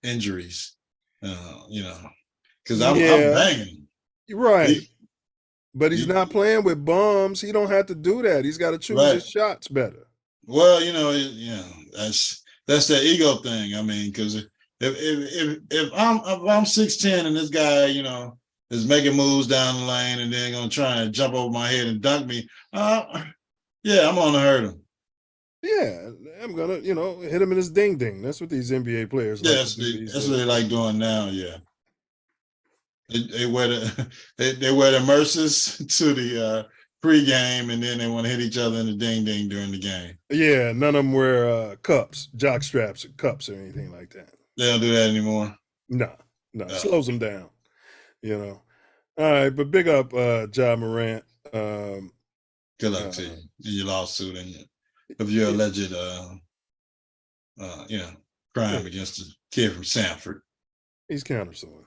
injuries, because I'm banging. Right. But he's not playing with bums. He don't have to do that. He's got to choose his shots better. Well, that's that ego thing. I mean, because if I'm 6'10" and this guy, is making moves down the lane and then gonna try and jump over my head and dunk me, I'm gonna hurt him. Yeah, I'm gonna, hit him in his ding ding. That's what these NBA players like. That's what they like doing now. Yeah, they wear the Mercers to the pregame, and then they want to hit each other in the ding ding during the game. Yeah, none of them wear cups, jock straps, or cups, or anything like that. They don't do that anymore. No, slows them down. All right, but big up Ja Morant. Good luck to you in your lawsuit and of your alleged crime against a kid from Sanford. He's countersuing.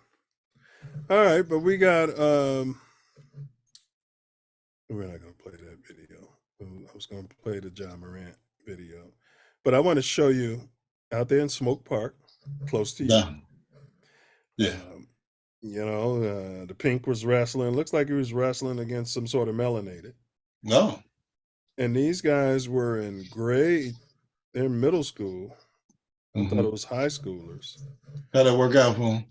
All right, but we got we're not gonna play that video. I was gonna play the Ja Morant video, but I want to show you out there in Smoke Park, close to you. Yeah. The pink was wrestling. Looks like he was wrestling against some sort of melanated. No. And these guys were in they're in middle school. I thought it was high schoolers. How'd that work out for him?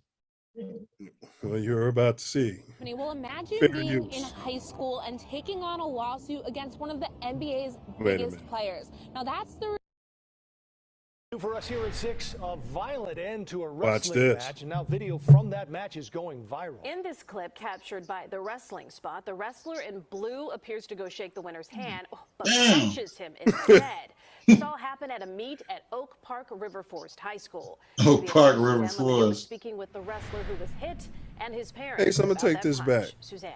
Well, you're about to see. Well, imagine Fair being use. in high school and taking on a lawsuit against one of the NBA's Wait a biggest minute. players. Now, that's the For us here at 6, a violent end to a Watch wrestling this. match, and now video from that match is going viral. In this clip captured by the wrestling spot, the wrestler in blue appears to go shake the winner's hand, but punches him instead. This all happened at a meet at Oak Park River Forest High School. Oak Park River Suzanne Lemieux was Forest. speaking with the wrestler who was hit and his parents. Hey, so I'm going to about take that this punch. back. Suzanne.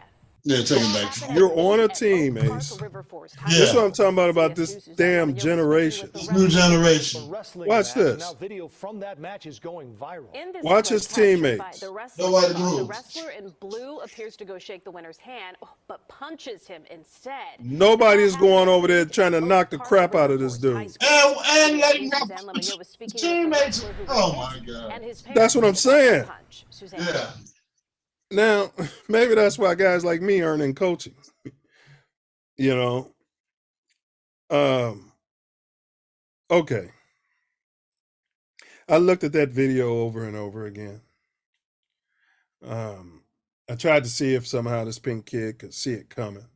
Yeah, take it back. You're on a team, Ace. This is what I'm talking about this damn generation. This new generation. Watch this. Now video from that match is going viral. Watch his teammates. Nobody The moves. wrestler in blue appears to go shake the winner's hand, but punches him instead. Nobody's going over there trying to knock the crap out of this dude. And let him teammates. Oh my God. That's what I'm saying. Yeah. Now, maybe that's why guys like me aren't in coaching. You know? Okay. I looked at that video over and over again. I tried to see if somehow this pink kid could see it coming.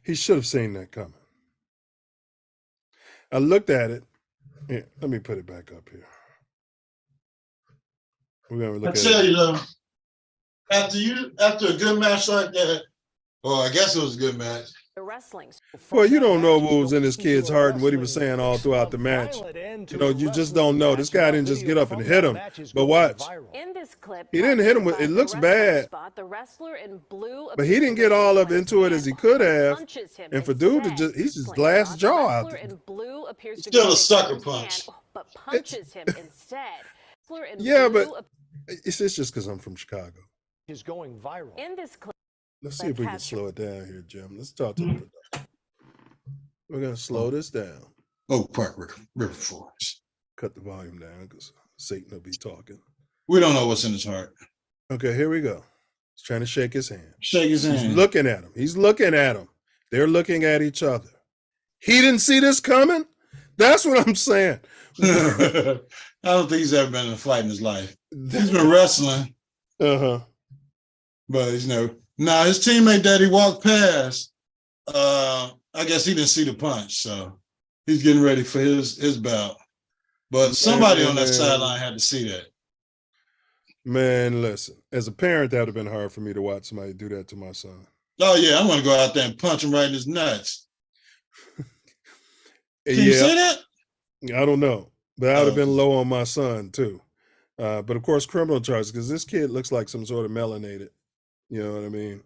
He should have seen that coming. I looked at it. Here, let me put it back up here. We're gonna look I at tell it. you though, after a good match like that, well, I guess it was a good match. Well, you don't know what was in this kid's heart and what he was saying all throughout the match. You know, you just don't know. This guy didn't just get up and hit him. But watch. In this clip, He didn't hit him with, it looks bad. the wrestler in blue But he didn't get all up into it as he could have. And for dude to just, he's just glass jaw out there. Still a sucker punch. But punches him instead. Yeah, but it's just because I'm from Chicago. Is going viral. In this clip, Let's see if we can slow it down here, Jim. Let's talk to the production. We're going to slow this down. Oak Park River Forest. Cut the volume down because Satan will be talking. We don't know what's in his heart. Okay, here we go. He's trying to shake his hand. Shake his hand. He's looking at him. He's looking at him. They're looking at each other. He didn't see this coming? That's what I'm saying. I don't think he's ever been in a fight in his life. He's been wrestling. Uh-huh. But, you know, now his teammate that he walked past, I guess he didn't see the punch. So he's getting ready for his bout. But somebody on that sideline had to see that. Man, listen. As a parent, that would have been hard for me to watch somebody do that to my son. Oh, yeah, I'm going to go out there and punch him right in his nuts. Can you say that? I don't know. But I would have been low on my son, too. But, of course, criminal charges, because this kid looks like some sort of melanated. You know what I mean?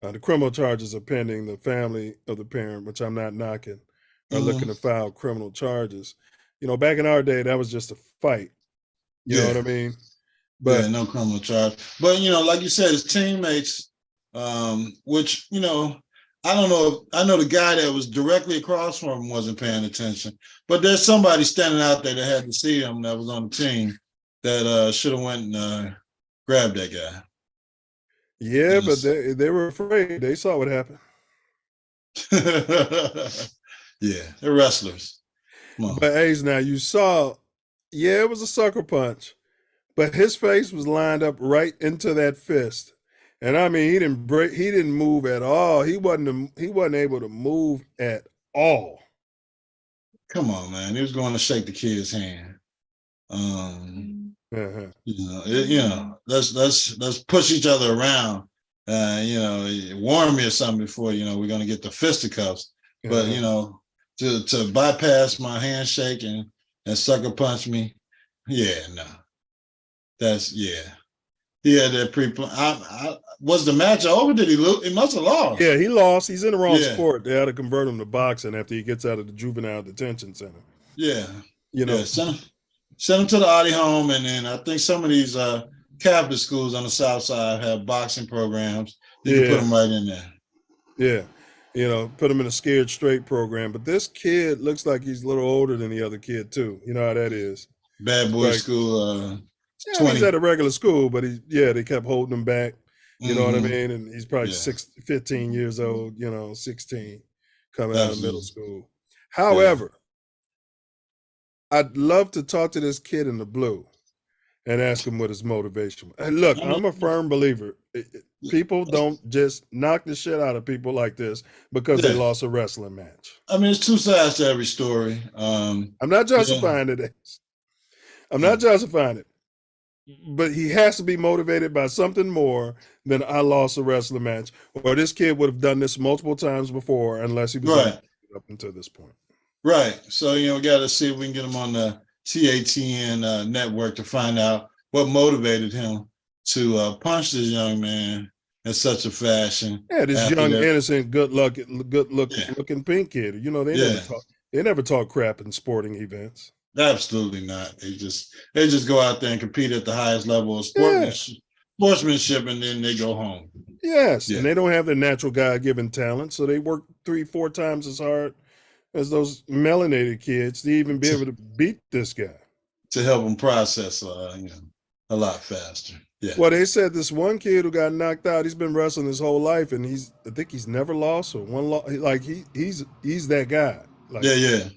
The criminal charges are pending. The family of the parent, which I'm not knocking, are looking to file criminal charges. You know, back in our day, that was just a fight. You know what I mean? But yeah, no criminal charge. But, you know, like you said, his teammates, which, you know, I don't know. I know the guy that was directly across from him wasn't paying attention. But there's somebody standing out there that had to see him that was on the team that should have went and grabbed that guy. yeah, but they were afraid. They saw what happened. Yeah, they're wrestlers. Come on. But Ace, now you saw, yeah, it was a sucker punch, but his face was lined up right into that fist. And I mean, he didn't move at all. He wasn't able to move at all. Come on, man. He was going to shake the kid's hand. You know, let's push each other around. You know, warn me or something before, you know, we're going to get the fisticuffs. But, you know, to bypass my handshake and sucker punch me, yeah, no. That's, yeah. He had that was the match over? Did he lose? He must have lost. Yeah, he lost. He's in the wrong sport. They had to convert him to boxing after he gets out of the juvenile detention center. Yeah. You know. Yeah, send him to the Audi home, and then I think some of these Catholic schools on the South Side have boxing programs. You can put them right in there. Yeah. You know, put him in a Scared Straight program. But this kid looks like he's a little older than the other kid, too. You know how that is. Bad boy school. He's at a regular school, but they kept holding him back. You know what I mean? And he's probably 15 years old, 16, coming out of middle school. However, I'd love to talk to this kid in the blue and ask him what his motivation was. And look, I'm a firm believer. People don't just knock the shit out of people like this because they lost a wrestling match. I mean, it's two sides to every story. I'm not justifying it. I'm not justifying it. But he has to be motivated by something more than I lost a wrestling match, or this kid would have done this multiple times before unless he was up until this point. Right. So, we got to see if we can get him on the TATN network to find out what motivated him to punch this young man in such a fashion. Yeah, this young, innocent, good-looking pink kid. They never talk crap in sporting events. Absolutely not. They just go out there and compete at the highest level of sportsmanship, and then they go home. Yes, and they don't have the natural God-given talent, so they work 3-4 times as hard as those melanated kids to even be able to beat this guy. To help them process, a lot faster. Yeah. Well, they said this one kid who got knocked out, he's been wrestling his whole life, and I think he's never lost or one loss. Like he's that guy. Like, yeah.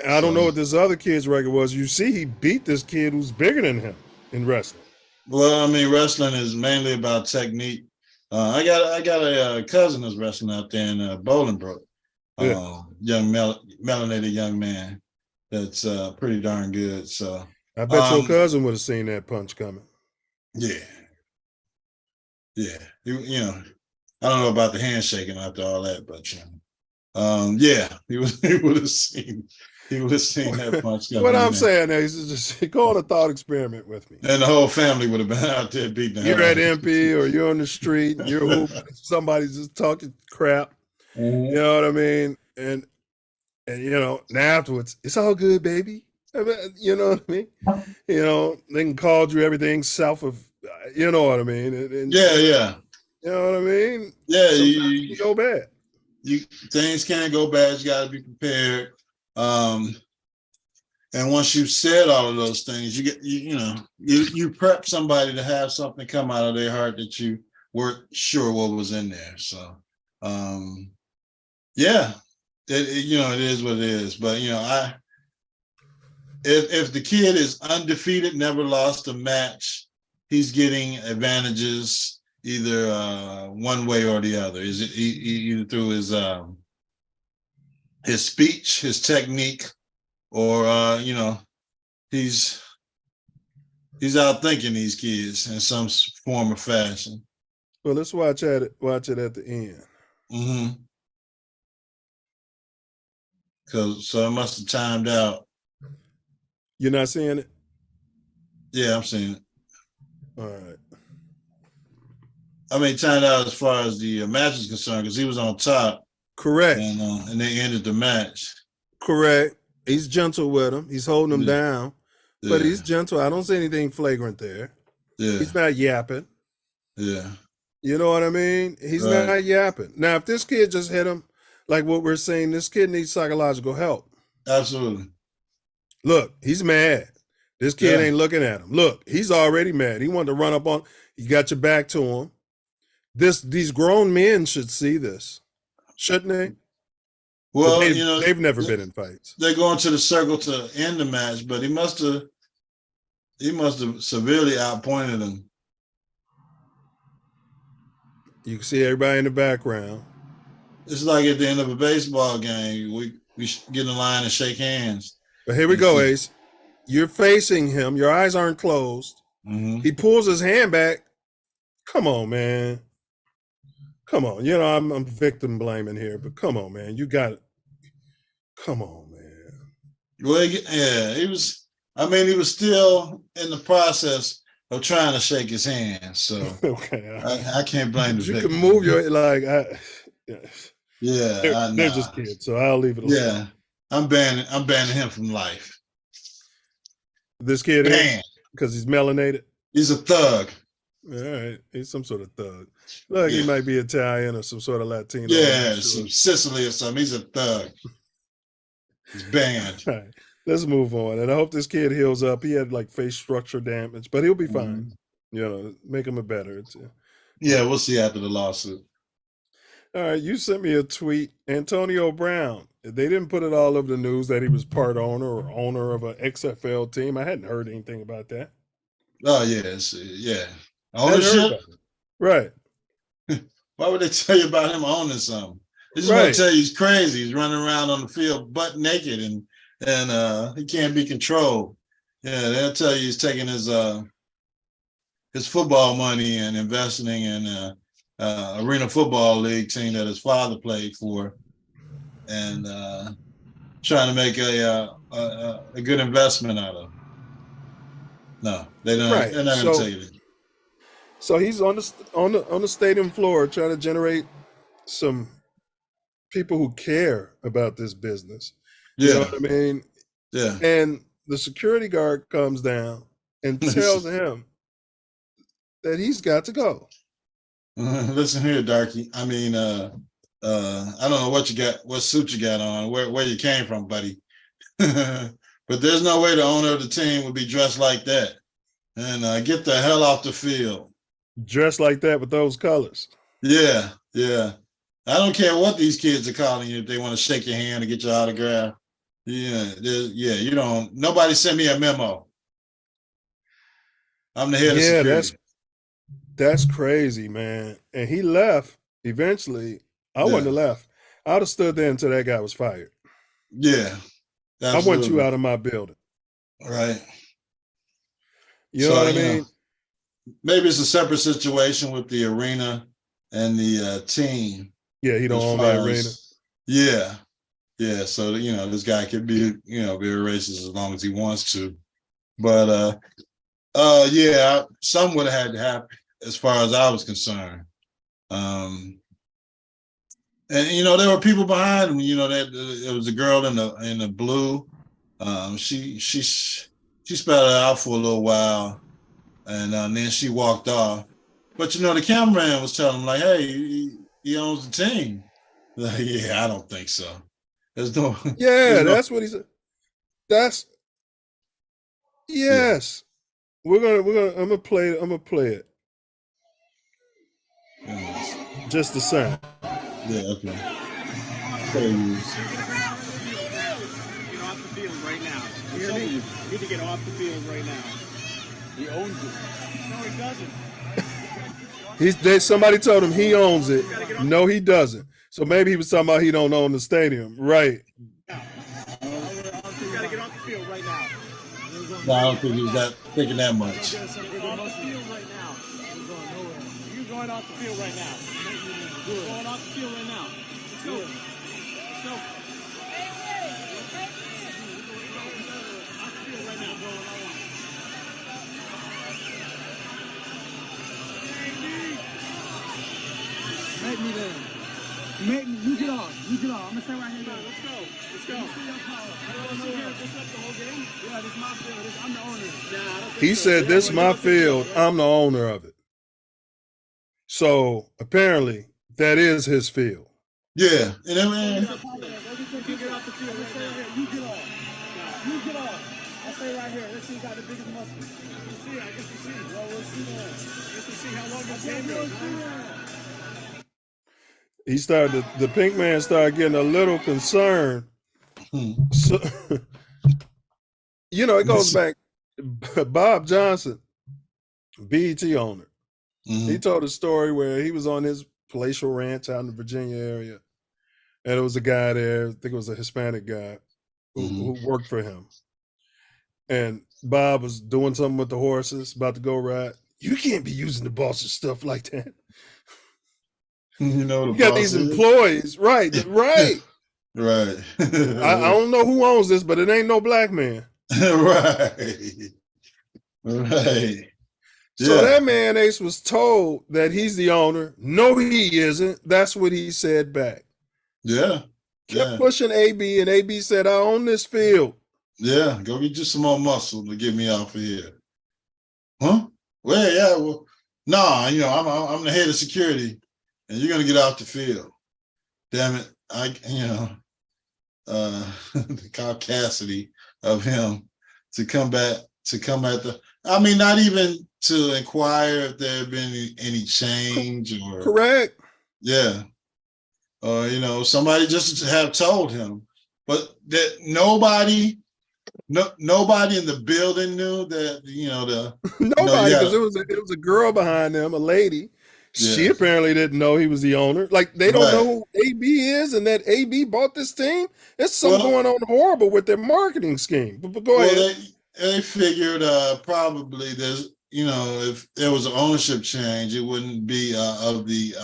I don't know what this other kid's record was. You see, he beat this kid who's bigger than him in wrestling. Well, I mean, wrestling is mainly about technique. I got a cousin that's wrestling out there in Bolingbrook. Young melanated young man that's pretty darn good. So I bet your cousin would have seen that punch coming. Yeah. I don't know about the handshaking after all that, but he would have seen. He would have seen that punch coming. What I'm saying is just go on a thought experiment with me. And the whole family would have been out there beating the You're at MP or you're on the street and you're hooping, somebody's just talking crap. You know what I mean? And now afterwards, it's all good, baby. You know what I mean? They can call you everything south of, you know what I mean? And yeah. You know what I mean? Yeah, you go bad. Things can go bad. You got to be prepared. And once you've said all of those things, you prep somebody to have something come out of their heart that you weren't sure what was in there. So, it is what it is. But if the kid is undefeated, never lost a match, he's getting advantages either one way or the other. Is it either through his speech, his technique, or he's outthinking these kids in some form or fashion. Well, let's watch it at the end. So it must have timed out. You're not seeing it? Yeah, I'm seeing it. All right. I mean, timed out as far as the match is concerned, because he was on top. Correct. And they ended the match. Correct. He's gentle with him. He's holding him down. Yeah. But he's gentle. I don't see anything flagrant there. Yeah. He's not yapping. Yeah. You know what I mean? He's not yapping. Now, if this kid just hit him, like what we're saying, this kid needs psychological help. Absolutely. Look, he's mad. This kid ain't looking at him. Look, he's already mad. He wanted to run up on, you got your back to him. These grown men should see this, shouldn't they? Well, they've never been in fights. They're going to the circle to end the match, but he must have severely outpointed him. You can see everybody in the background. It's like at the end of a baseball game, we get in line and shake hands. But here we go, Ace. You're facing him. Your eyes aren't closed. Mm-hmm. He pulls his hand back. Come on, man. Come on. I'm victim blaming here, but come on, man. You got it. Come on, man. Well, he was still in the process of trying to shake his hand. So okay. I can't blame the victim. You can move your, they're just kids, so I'll leave it alone. Yeah. I'm banning him from life. This kid is? Because he's melanated? He's a thug. All right. He's some sort of thug. Look, he might be Italian or some sort of Latino. Yeah, some Sicily or something. He's a thug. He's banned. All right. Let's move on. And I hope this kid heals up. He had like face structure damage, but he'll be fine. You know, make him a better. Yeah, we'll see after the lawsuit. All right, you sent me a tweet. Antonio Brown. They didn't put it all over the news that he was part owner or owner of an XFL team. I hadn't heard anything about that. Oh, yes. Yeah. Ownership? Right. Why would they tell you about him owning something? They just want to tell you he's crazy. He's running around on the field butt naked and he can't be controlled. Yeah, they'll tell you he's taking his football money and investing in Arena Football League team that his father played for, and trying to make a good investment out of. No, they don't. Right. They're not going to tell you that. So he's on the stadium floor trying to generate some people who care about this business. Yeah. You know what I mean? Yeah. And the security guard comes down and tells him that he's got to go. Listen here, Darky. I mean, I don't know what you got, what suit you got on, where you came from, buddy. But there's no way the owner of the team would be dressed like that. And get the hell off the field. Dressed like that with those colors. Yeah, yeah. I don't care what these kids are calling you if they want to shake your hand or get your autograph. Yeah, you don't. Nobody sent me a memo. I'm the head of security. That's crazy, man. And he left eventually. I wouldn't have left. I would have stood there until that guy was fired. Yeah. Absolutely. I want you out of my building. Right. You know what I mean? Maybe it's a separate situation with the arena and the team. Yeah, he don't own the arena. Yeah. Yeah. So, this guy could be, be a racist as long as he wants to. But yeah, something would have had to happen as far as I was concerned. And there were people behind him. There was a girl in the blue. She spelled it out for a little while, and then she walked off. But the cameraman was telling him like, "Hey, he owns the team." Like, yeah, I don't think so. There's no. Yeah, that's what he said. That's yes. Yeah. I'm gonna play it. Yes. Just the same. Yeah, okay. Get off the field right now. You need to get off the field right now. He owns it. No, he doesn't. Somebody told him he owns it. No, he doesn't. So maybe he was talking about he don't own the stadium. Right. You gotta get off the field right now. No, I don't think he was thinking that much. Get off the field right now. You're going off the field right now. You're going off the field right now. Let's go. Let's go. Off the field right now, bro. Make me then. Make me. You get off. You get off. I'm gonna stay right here. Let's go. Let's go. Yeah, this is my field. I'm the owner. He said, "This is my field. I'm the owner of it." So apparently, that is his field. Yeah, and then you get off the field. Let's stay right here. You get off. You get off. I'll stay right here. Let's see who got the biggest muscle. Let's see. I guess we'll see. Well, we'll see that. I guess we'll see how long this game goes. The pink man started getting a little concerned. So, it goes back. Bob Johnson, BET owner. Mm-hmm. He told a story where he was on his palatial ranch out in the Virginia area. And there was a guy there, I think it was a Hispanic guy, who worked for him. And Bob was doing something with the horses, about to go ride. You can't be using the boss's stuff like that. You got these employees. Right. Right. I don't know who owns this, but it ain't no black man. Right. Right. So that man Ace was told that he's the owner. No, he isn't. That's what he said back. Yeah. Kept pushing AB, and AB said, "I own this field." Yeah, go get you some more muscle to get me off of here. Huh? Well, yeah. Well, no, I'm the head of security, and you're gonna get off the field. Damn it! Carl Cassidy of him to come back, to come at the, I mean, not even to inquire if there had been any change or. Correct. Yeah. Or, you know, somebody just have told him, but that nobody in the building knew that, you know, nobody, because it was a girl behind them, a lady. She apparently didn't know he was the owner. Like, they don't know who AB is and that AB bought this team. There's something going on horrible with their marketing scheme. But go ahead. They figured probably there's, you know, if there was an ownership change, it wouldn't be of the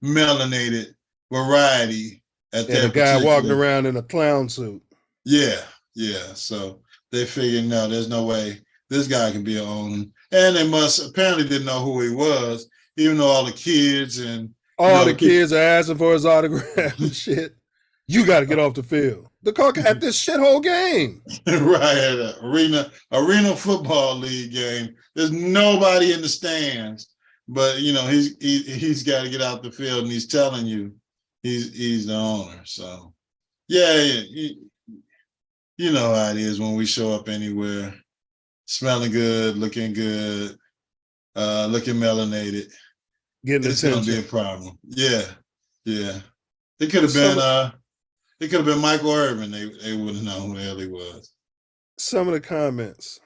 melanated variety at that. And a guy walking around in a clown suit. Yeah. So they figured, no, there's no way this guy can be an owner. And they apparently didn't know who he was, even though all the kids and all the kids are asking for his autograph and shit. You got to get off the field. The cock at this shithole game. Right, at an arena football league game. There's nobody in the stands, but you know he's got to get out the field, and he's telling you he's the owner. So yeah, you know how it is when we show up anywhere, smelling good, looking melanated, getting it's attention. Gonna be a problem. Yeah. It could have been it could have been Michael Irvin. They wouldn't know who the hell he was. Some of the comments.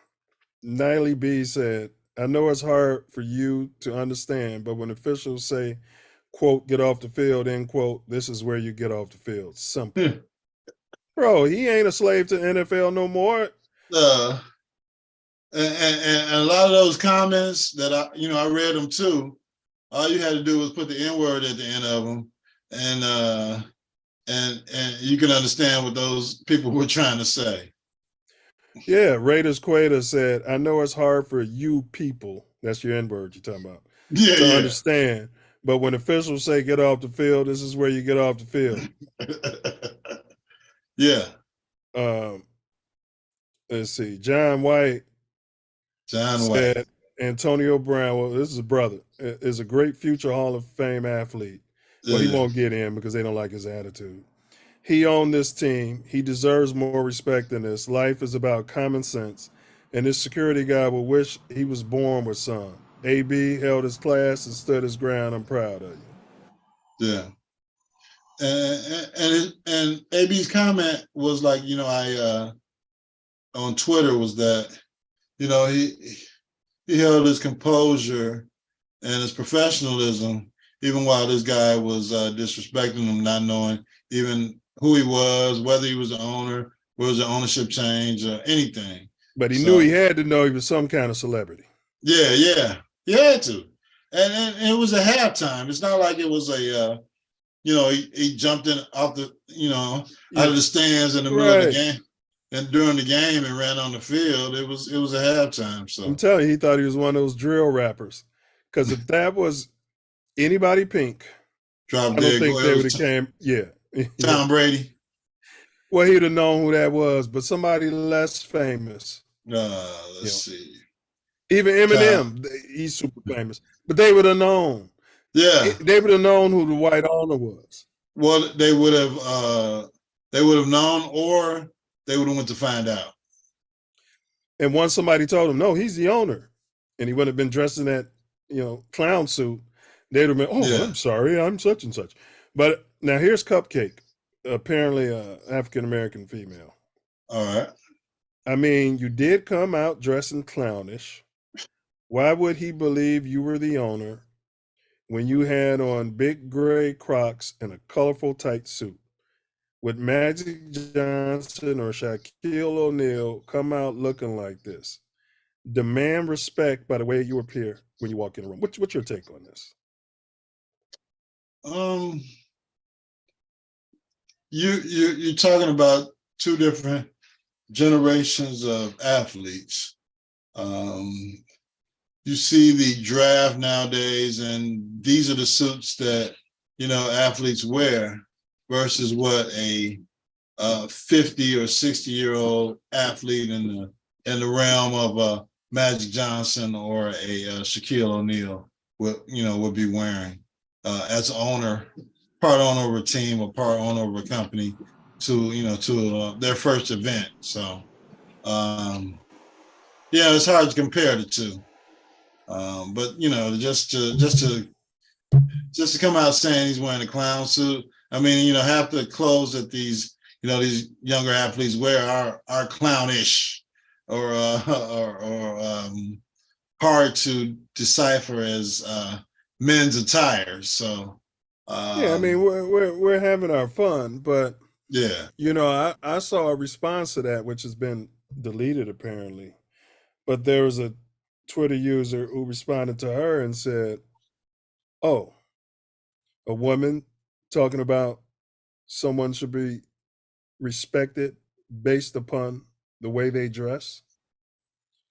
Niley B said, I know it's hard for you to understand, but when officials say, quote, get off the field, end quote, this is where you get off the field. Simple. Bro, he ain't a slave to NFL no more. And a lot of those comments that I read them too. All you had to do was put the N-word at the end of them, and you can understand what those people were trying to say. Yeah, Raiders Quater said, I know it's hard for you people, that's your N-word you're talking about, to understand. But when officials say get off the field, this is where you get off the field. Yeah. Let's see. John White said, Antonio Brown, well, this is a brother, is a great future Hall of Fame athlete. But he won't get in because they don't like his attitude. He owned this team. He deserves more respect than this. Life is about common sense. And this security guy will wish he was born with some. AB held his class and stood his ground. I'm proud of you. Yeah. And AB's comment was like, I on Twitter was that, he held his composure and his professionalism, even while this guy was disrespecting him, not knowing even who he was, whether he was the owner, was an ownership change or anything. But he knew he had to know he was some kind of celebrity. Yeah. He had to. And it was a halftime. It's not like it was a, he jumped in off the, out of the stands in the middle of the game and during the game and ran on the field. It was a halftime. So I'm telling you, he thought he was one of those drill rappers. Because if that was anybody pink, I don't think they would have came. Yeah. Tom Brady. Well, he'd have known who that was, but somebody less famous. Let's see. Even Eminem, he's super famous, but they would have known. Yeah, they would have known who the white owner was. Well, they would have known, or they would have went to find out. And once somebody told him, no, he's the owner, and he would have been dressed in that, clown suit, they'd have been, I'm sorry, I'm such and such. But now here's Cupcake, apparently African-American female. All right. I mean, you did come out dressing clownish. Why would he believe you were the owner when you had on big gray Crocs and a colorful tight suit? Would Magic Johnson or Shaquille O'Neal come out looking like this? Demand respect by the way you appear when you walk in the room. What's your take on this? You're talking about two different generations of athletes. You see the draft nowadays, and these are the suits that athletes wear versus what a 50 or 60-year-old athlete in the realm of a Magic Johnson or a Shaquille O'Neal would be wearing as owner, part owner of a team or part owner of a company to their first event. So Yeah, it's hard to compare the two. But just to come out saying he's wearing a clown suit. I mean, half the clothes that these younger athletes wear are clownish or hard to decipher as men's attire. So yeah, I mean, we're having our fun, but yeah, I saw a response to that which has been deleted apparently, but there was a Twitter user who responded to her and said, "Oh, a woman talking about someone should be respected based upon the way they dress."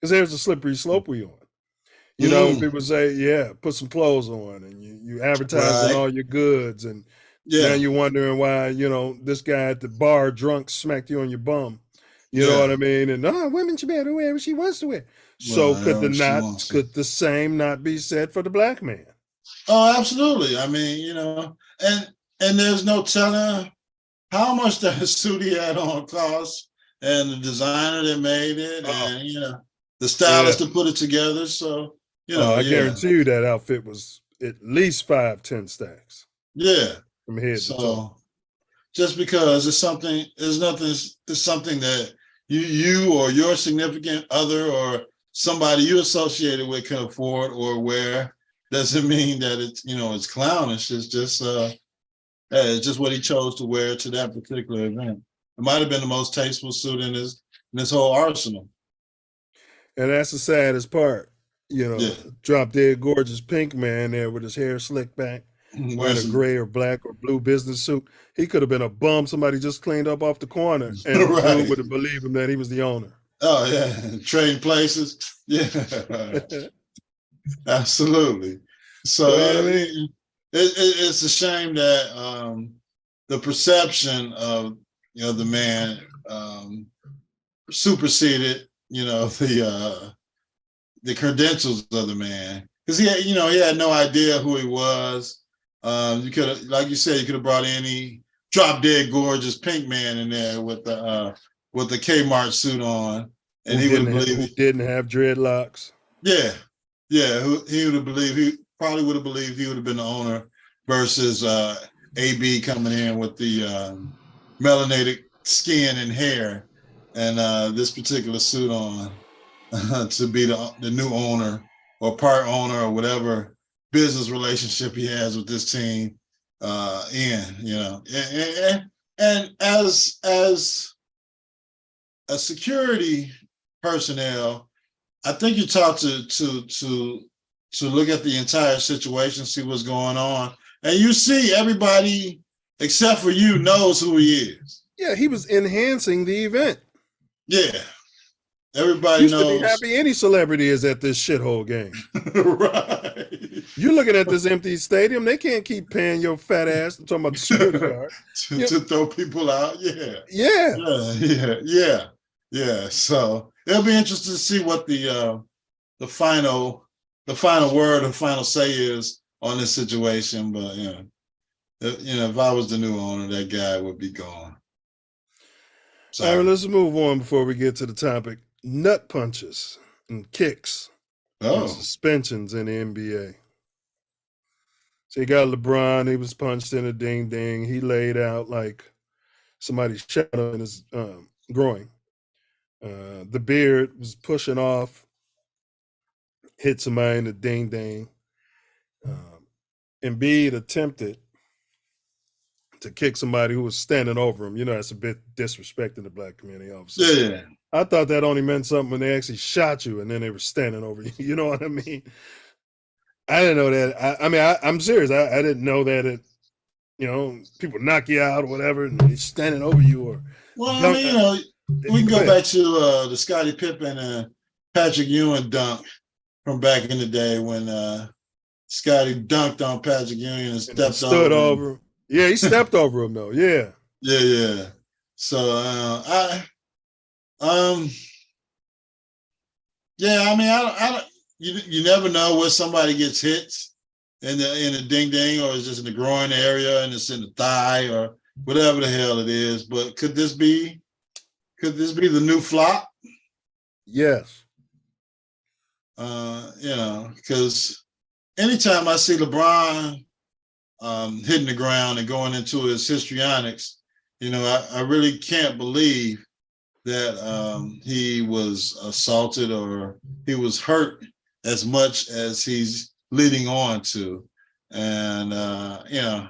Because there's a slippery slope we on. When people say, "Yeah, put some clothes on," and you advertising all your goods, and now you're wondering why this guy at the bar drunk smacked you on your bum. You know what I mean? And women should be able to wear what she wants to wear. So could the same not be said for the black man? Oh, absolutely. I mean, and there's no telling how much that suit he had on cost, and the designer that made it, and the stylist that put it together. So I guarantee you that outfit was at least 5-10 stacks. Yeah, from head to toe. Just because it's something that you or your significant other or somebody you associated with can afford or wear doesn't mean that it's clownish. It's just what he chose to wear to that particular event. It might have been the most tasteful suit in his whole arsenal. And that's the saddest part. Drop dead gorgeous pink man there with his hair slicked back, wearing a gray or black or blue business suit. He could have been a bum somebody just cleaned up off the corner, and right. would have believed him that he was the owner. Oh yeah, trading places. Yeah, absolutely. So it's a shame that the perception of the man superseded the credentials of the man, because he had no idea who he was. You could have, like you said, you could have brought any drop dead gorgeous pink man in there with the Kmart suit on, and he would have believed he didn't have dreadlocks. Yeah, he would have believed, he probably would have believed he would have been the owner versus AB coming in with the melanated skin and hair and this particular suit on to be the new owner or part owner or whatever business relationship he has with this team and as a security personnel, I think you talk to look at the entire situation, see what's going on, and you see everybody except for you knows who he is. Yeah, he was enhancing the event. Yeah, everybody knows. To be happy any celebrity is at this shithole game. Right. You're looking at this empty stadium. They can't keep paying your fat ass. I'm talking about the security guard to throw people out. Yeah. So it'll be interesting to see what the final word or final say is on this situation. But if I was the new owner, that guy would be gone. All right, let's move on before we get to the topic. Nut punches and kicks and suspensions in the NBA. So you got LeBron, he was punched in a ding-ding. He laid out like somebody shot him in his groin. The Beard was pushing off, hit somebody in the ding-ding. Embiid attempted to kick somebody who was standing over him. That's a bit disrespecting the black community, obviously. Yeah. I thought that only meant something when they actually shot you and then they were standing over you. You know what I mean? I didn't know that. I'm serious. I didn't know that people knock you out or whatever and they're standing over you. We can go back to the Scottie Pippen and Patrick Ewing dunk from back in the day when Scottie dunked on Patrick Ewing and stood over him. Yeah, he stepped over him though. Yeah. Yeah. So you never know where somebody gets hit in the ding ding, or it's just in the groin area and it's in the thigh or whatever the hell it is. But could this be the new flop? Yes. Because anytime I see LeBron hitting the ground and going into his histrionics, I really can't believe that he was assaulted or he was hurt as much as he's leading on to. And I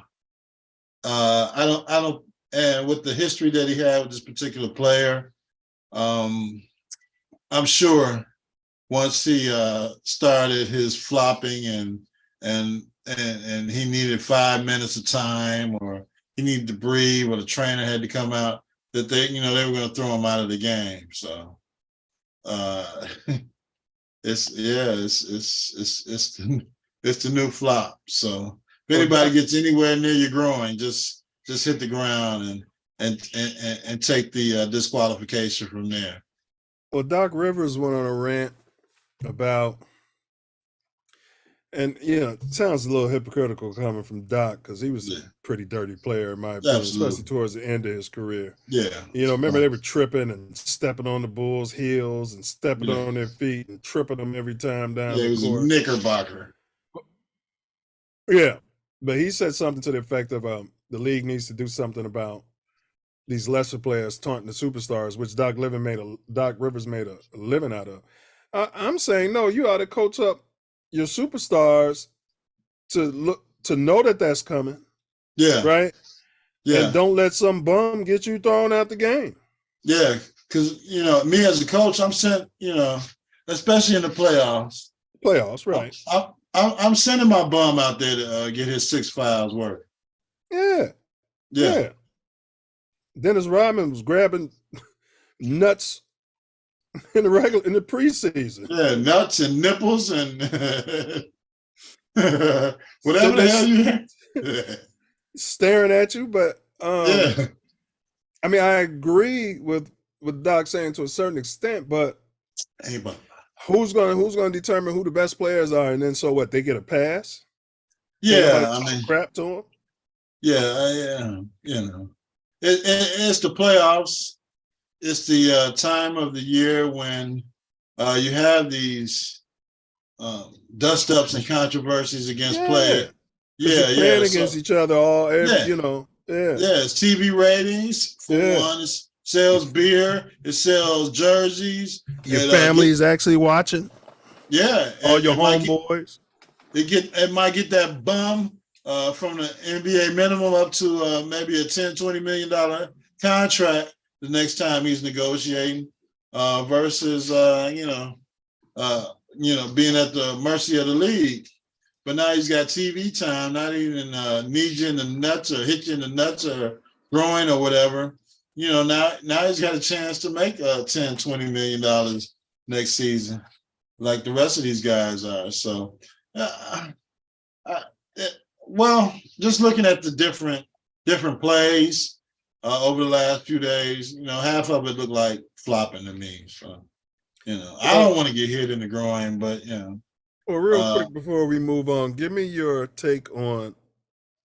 don't, and with the history that he had with this particular player, I'm sure once he started his flopping and he needed 5 minutes of time, or he needed to breathe, or the trainer had to come out, that they were going to throw him out of the game. So it's the new flop. So if anybody gets anywhere near your groin, just hit the ground and take the disqualification from there. Well, Doc Rivers went on a rant about, and it sounds a little hypocritical coming from Doc, because he was a pretty dirty player in my opinion, especially towards the end of his career. Yeah. Remember they were tripping and stepping on the Bulls' heels and stepping on their feet and tripping them every time down the court. He was a knickerbocker. Yeah, but he said something to the effect of the league needs to do something about these lesser players taunting the superstars, which Doc Rivers made a living out of. I'm saying, no, you ought to coach up your superstars to know that that's coming. Yeah. Right? Yeah. And don't let some bum get you thrown out the game. Yeah, because, me as a coach, I'm sent, especially in the playoffs. Playoffs, right. I'm sending my bum out there to get his 6 fouls work. Yeah. Dennis Rodman was grabbing nuts in the preseason. Yeah, nuts and nipples and whatever the hell you had. Staring at you, but I mean, I agree with Doc saying to a certain extent, but who's gonna determine who the best players are, and then so what? They get a pass? Yeah, I mean, crap to them. Yeah, it's the playoffs. It's the time of the year when you have these dust ups and controversies against players. Playing against each other it's TV ratings for one. It sells beer. It sells jerseys. Your family's actually watching. Yeah, all your homeboys. It might get that bum from the NBA minimum up to maybe a $10-20 million contract the next time he's negotiating, versus being at the mercy of the league. But now he's got TV time, not even need you in the nuts or hit you in the nuts or groin or whatever. Now he's got a chance to make $10-20 million next season, like the rest of these guys are. So, just looking at the different plays over the last few days, half of it looked like flopping to me. So, I don't want to get hit in the groin, but Well, real quick before we move on, give me your take on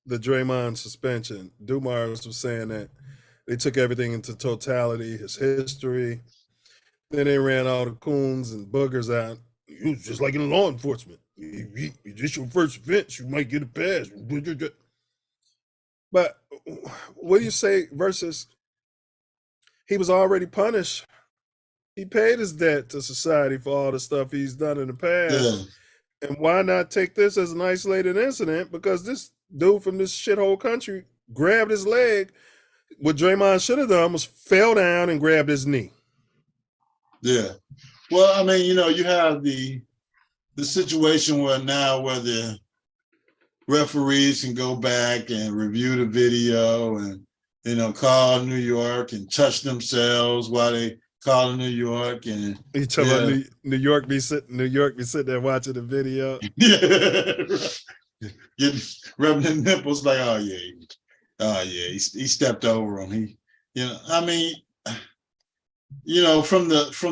the Draymond suspension. Dumars was saying that they took everything into totality, his history. Then they ran all the coons and boogers out. It's just like in law enforcement. It's your first offense, you might get a pass. But what do you say versus he was already punished? He paid his debt to society for all the stuff he's done in the past. Yeah. And why not take this as an isolated incident? Because this dude from this shithole country grabbed his leg. What Draymond should have done was fell down and grabbed his knee. Yeah. Well, I mean, you have the situation where the referees can go back and review the video and, call New York and touch themselves while they call New York. And you tell about New York be sitting there watching the video. Rubbing the nipples like, oh yeah, he stepped over him. From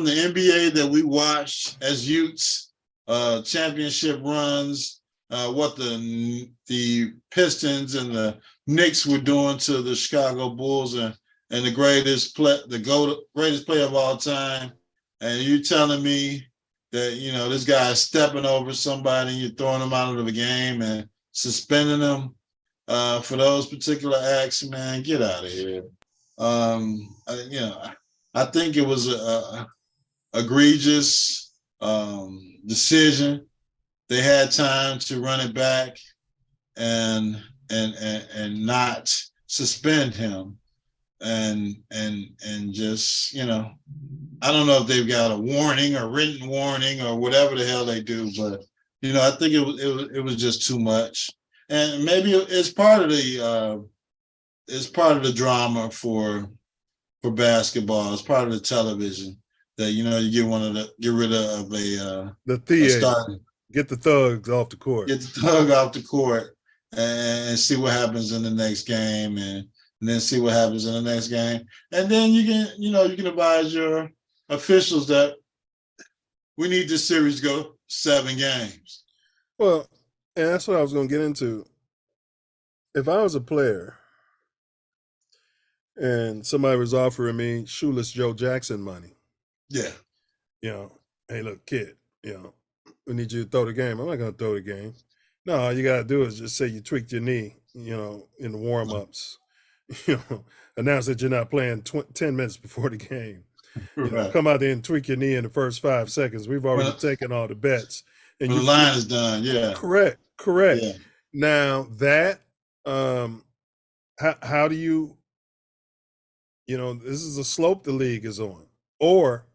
the NBA that we watched as youths, championship runs, what the Pistons and the Knicks were doing to the Chicago Bulls and the greatest player of all time, and you telling me that, this guy is stepping over somebody and you're throwing him out of the game and suspending him for those particular acts, man, get out of here. I think it was a egregious decision. They had time to run it back and not suspend him and just, I don't know if they've got a warning or written warning or whatever the hell they do, but I think it was just too much. And maybe it's part of the drama for basketball. It's part of the television that you get rid of the theater. Get the thugs off the court. Get the thug off the court and see what happens in the next game, and then see what happens in the next game, and then you can advise your officials that we need this series to go 7 games. Well, and that's what I was going to get into. If I was a player and somebody was offering me Shoeless Joe Jackson money, yeah, hey, look, kid, we need you to throw the game. I'm not going to throw the game. No, all you got to do is just say you tweaked your knee, in the warm-ups. Announce that you're not playing 10 minutes before the game. Right. Come out there and tweak your knee in the first 5 seconds. We've already taken all the bets. And the line is done, yeah. Correct. Yeah. Now that, how do you, this is a slope the league is on. Or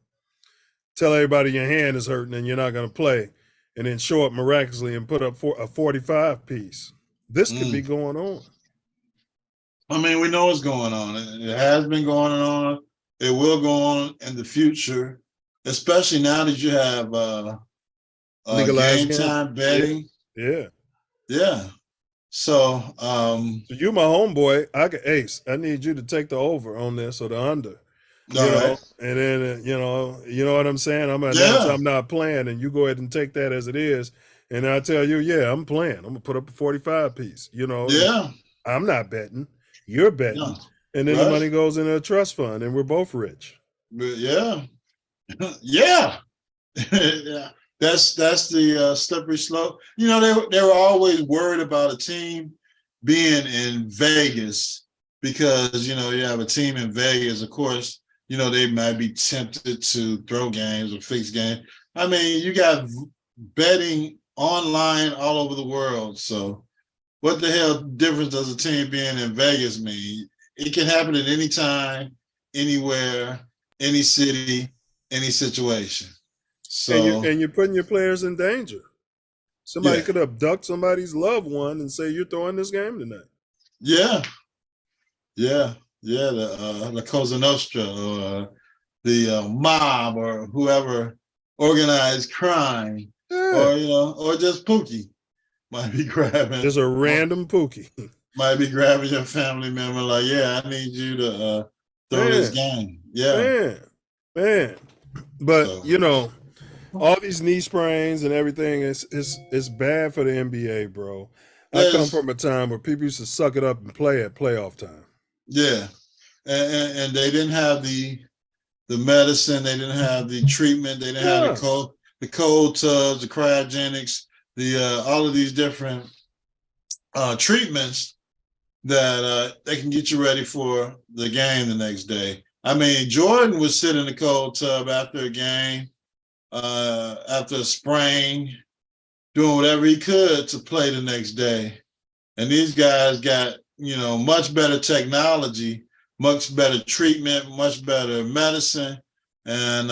tell everybody your hand is hurting and you're not going to play, and then show up miraculously and put up a 45 piece. This could be going on. I mean, we know what's going on. It has been going on. It will go on in the future, especially now that you have game time betting. Yeah. So you my homeboy. I need you to take the over on this or the under. Right. And then you know what I'm saying? I'm not playing, and you go ahead and take that as it is. And I tell you, I'm playing. I'm gonna put up a 45 piece. Yeah. I'm not betting. You're betting. No. And then the money goes into a trust fund, and we're both rich. Yeah. Yeah. Yeah. That's the slippery slope. They were always worried about a team being in Vegas because, you have a team in Vegas. Of course, they might be tempted to throw games or fix games. I mean, you got betting online all over the world. So what the hell difference does a team being in Vegas mean? It can happen at any time, anywhere, any city, any situation. So and you're putting your players in danger. Somebody could abduct somebody's loved one and say you're throwing this game tonight. Yeah. The Cosa Nostra or the mob or whoever organized crime, or just Pookie might be grabbing. There's a random Pookie. Might be grabbing your family member like, I need you to throw this game. Yeah. Man. But, all these knee sprains and everything is bad for the NBA, bro. I come from a time where people used to suck it up and play at playoff time. Yeah. And they didn't have the medicine, they didn't have the treatment, they didn't have the cold tubs, the cryogenics, all of these different treatments that they can get you ready for the game the next day. I mean, Jordan would sit in the cold tub after a game, after a sprain, doing whatever he could to play the next day. And these guys got, much better technology, much better treatment, much better medicine. And,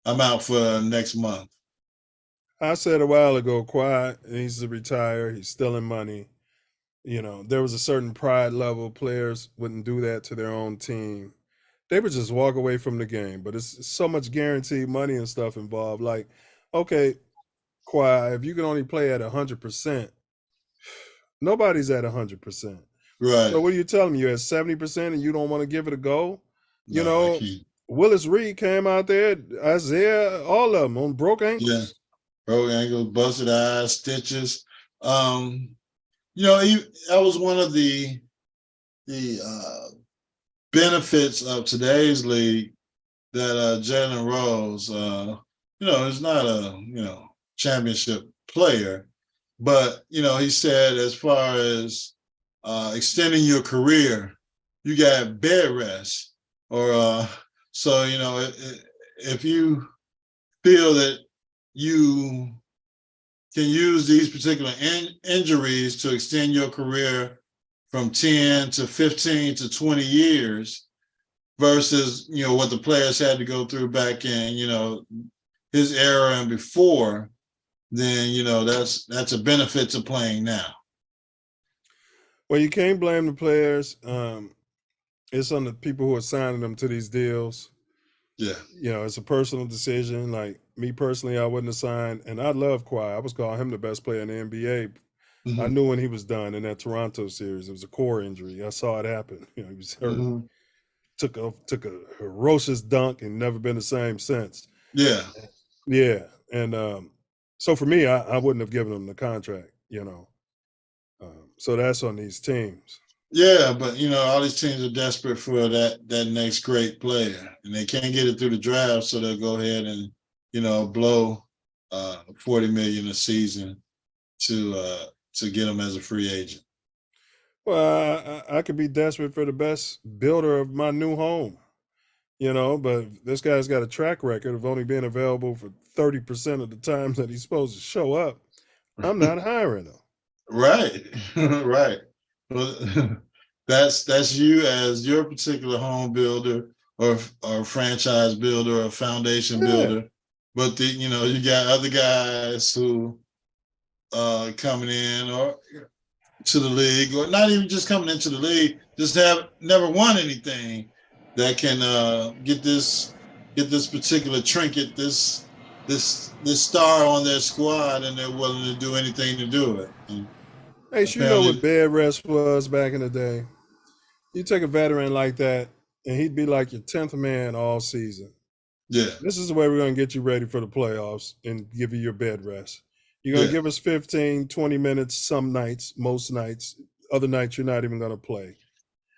I'm out for next month. I said a while ago, Kawhi needs to retire. He's stealing money. There was a certain pride level. Players wouldn't do that to their own team. They would just walk away from the game. But it's so much guaranteed money and stuff involved. Like, okay, Kawhi, if you can only play at 100%, nobody's at 100%. Right. So what are you telling me? You're at 70% and you don't want to give it a go? Willis Reed came out there, Isaiah, all of them on broke ankles. Yeah. Broke ankles, busted eyes, stitches. That was one of the benefits of today's league that Jalen Rose, is not a championship player, but he said as far as extending your career, you got bed rest, or so if you feel that you can use these particular injuries to extend your career from 10 to 15 to 20 years versus, what the players had to go through back in, his era and before, then, that's a benefit to playing now. Well, you can't blame the players. It's on the people who are signing them to these deals. Yeah. It's a personal decision. Like me personally, I wouldn't have signed, and I love Kawhi. I was calling him the best player in the NBA. I knew when he was done in that Toronto series. It was a core injury. I saw it happen. He was hurt. Took a ferocious dunk and never been the same since. Yeah. Yeah. And so for me, I wouldn't have given him the contract, so that's on these teams. Yeah, but all these teams are desperate for that next great player, and they can't get it through the draft, so they'll go ahead and blow $40 million a season to get him as a free agent. Well, I could be desperate for the best builder of my new home, but this guy's got a track record of only being available for 30% of the times that he's supposed to show up. I'm not hiring him. Right, right. Well, that's you as your particular home builder or franchise builder or foundation builder. But you got other guys who coming in or to the league, or not even just coming into the league, just have never won anything that can get this particular trinket, this star on their squad, and they're willing to do anything to do it. And hey, you know what bed rest was back in the day? You take a veteran like that, and he'd be like your 10th man all season. Yeah. This is the way we're going to get you ready for the playoffs and give you your bed rest. You're going to give us 15, 20 minutes some nights, most nights. Other nights, you're not even going to play.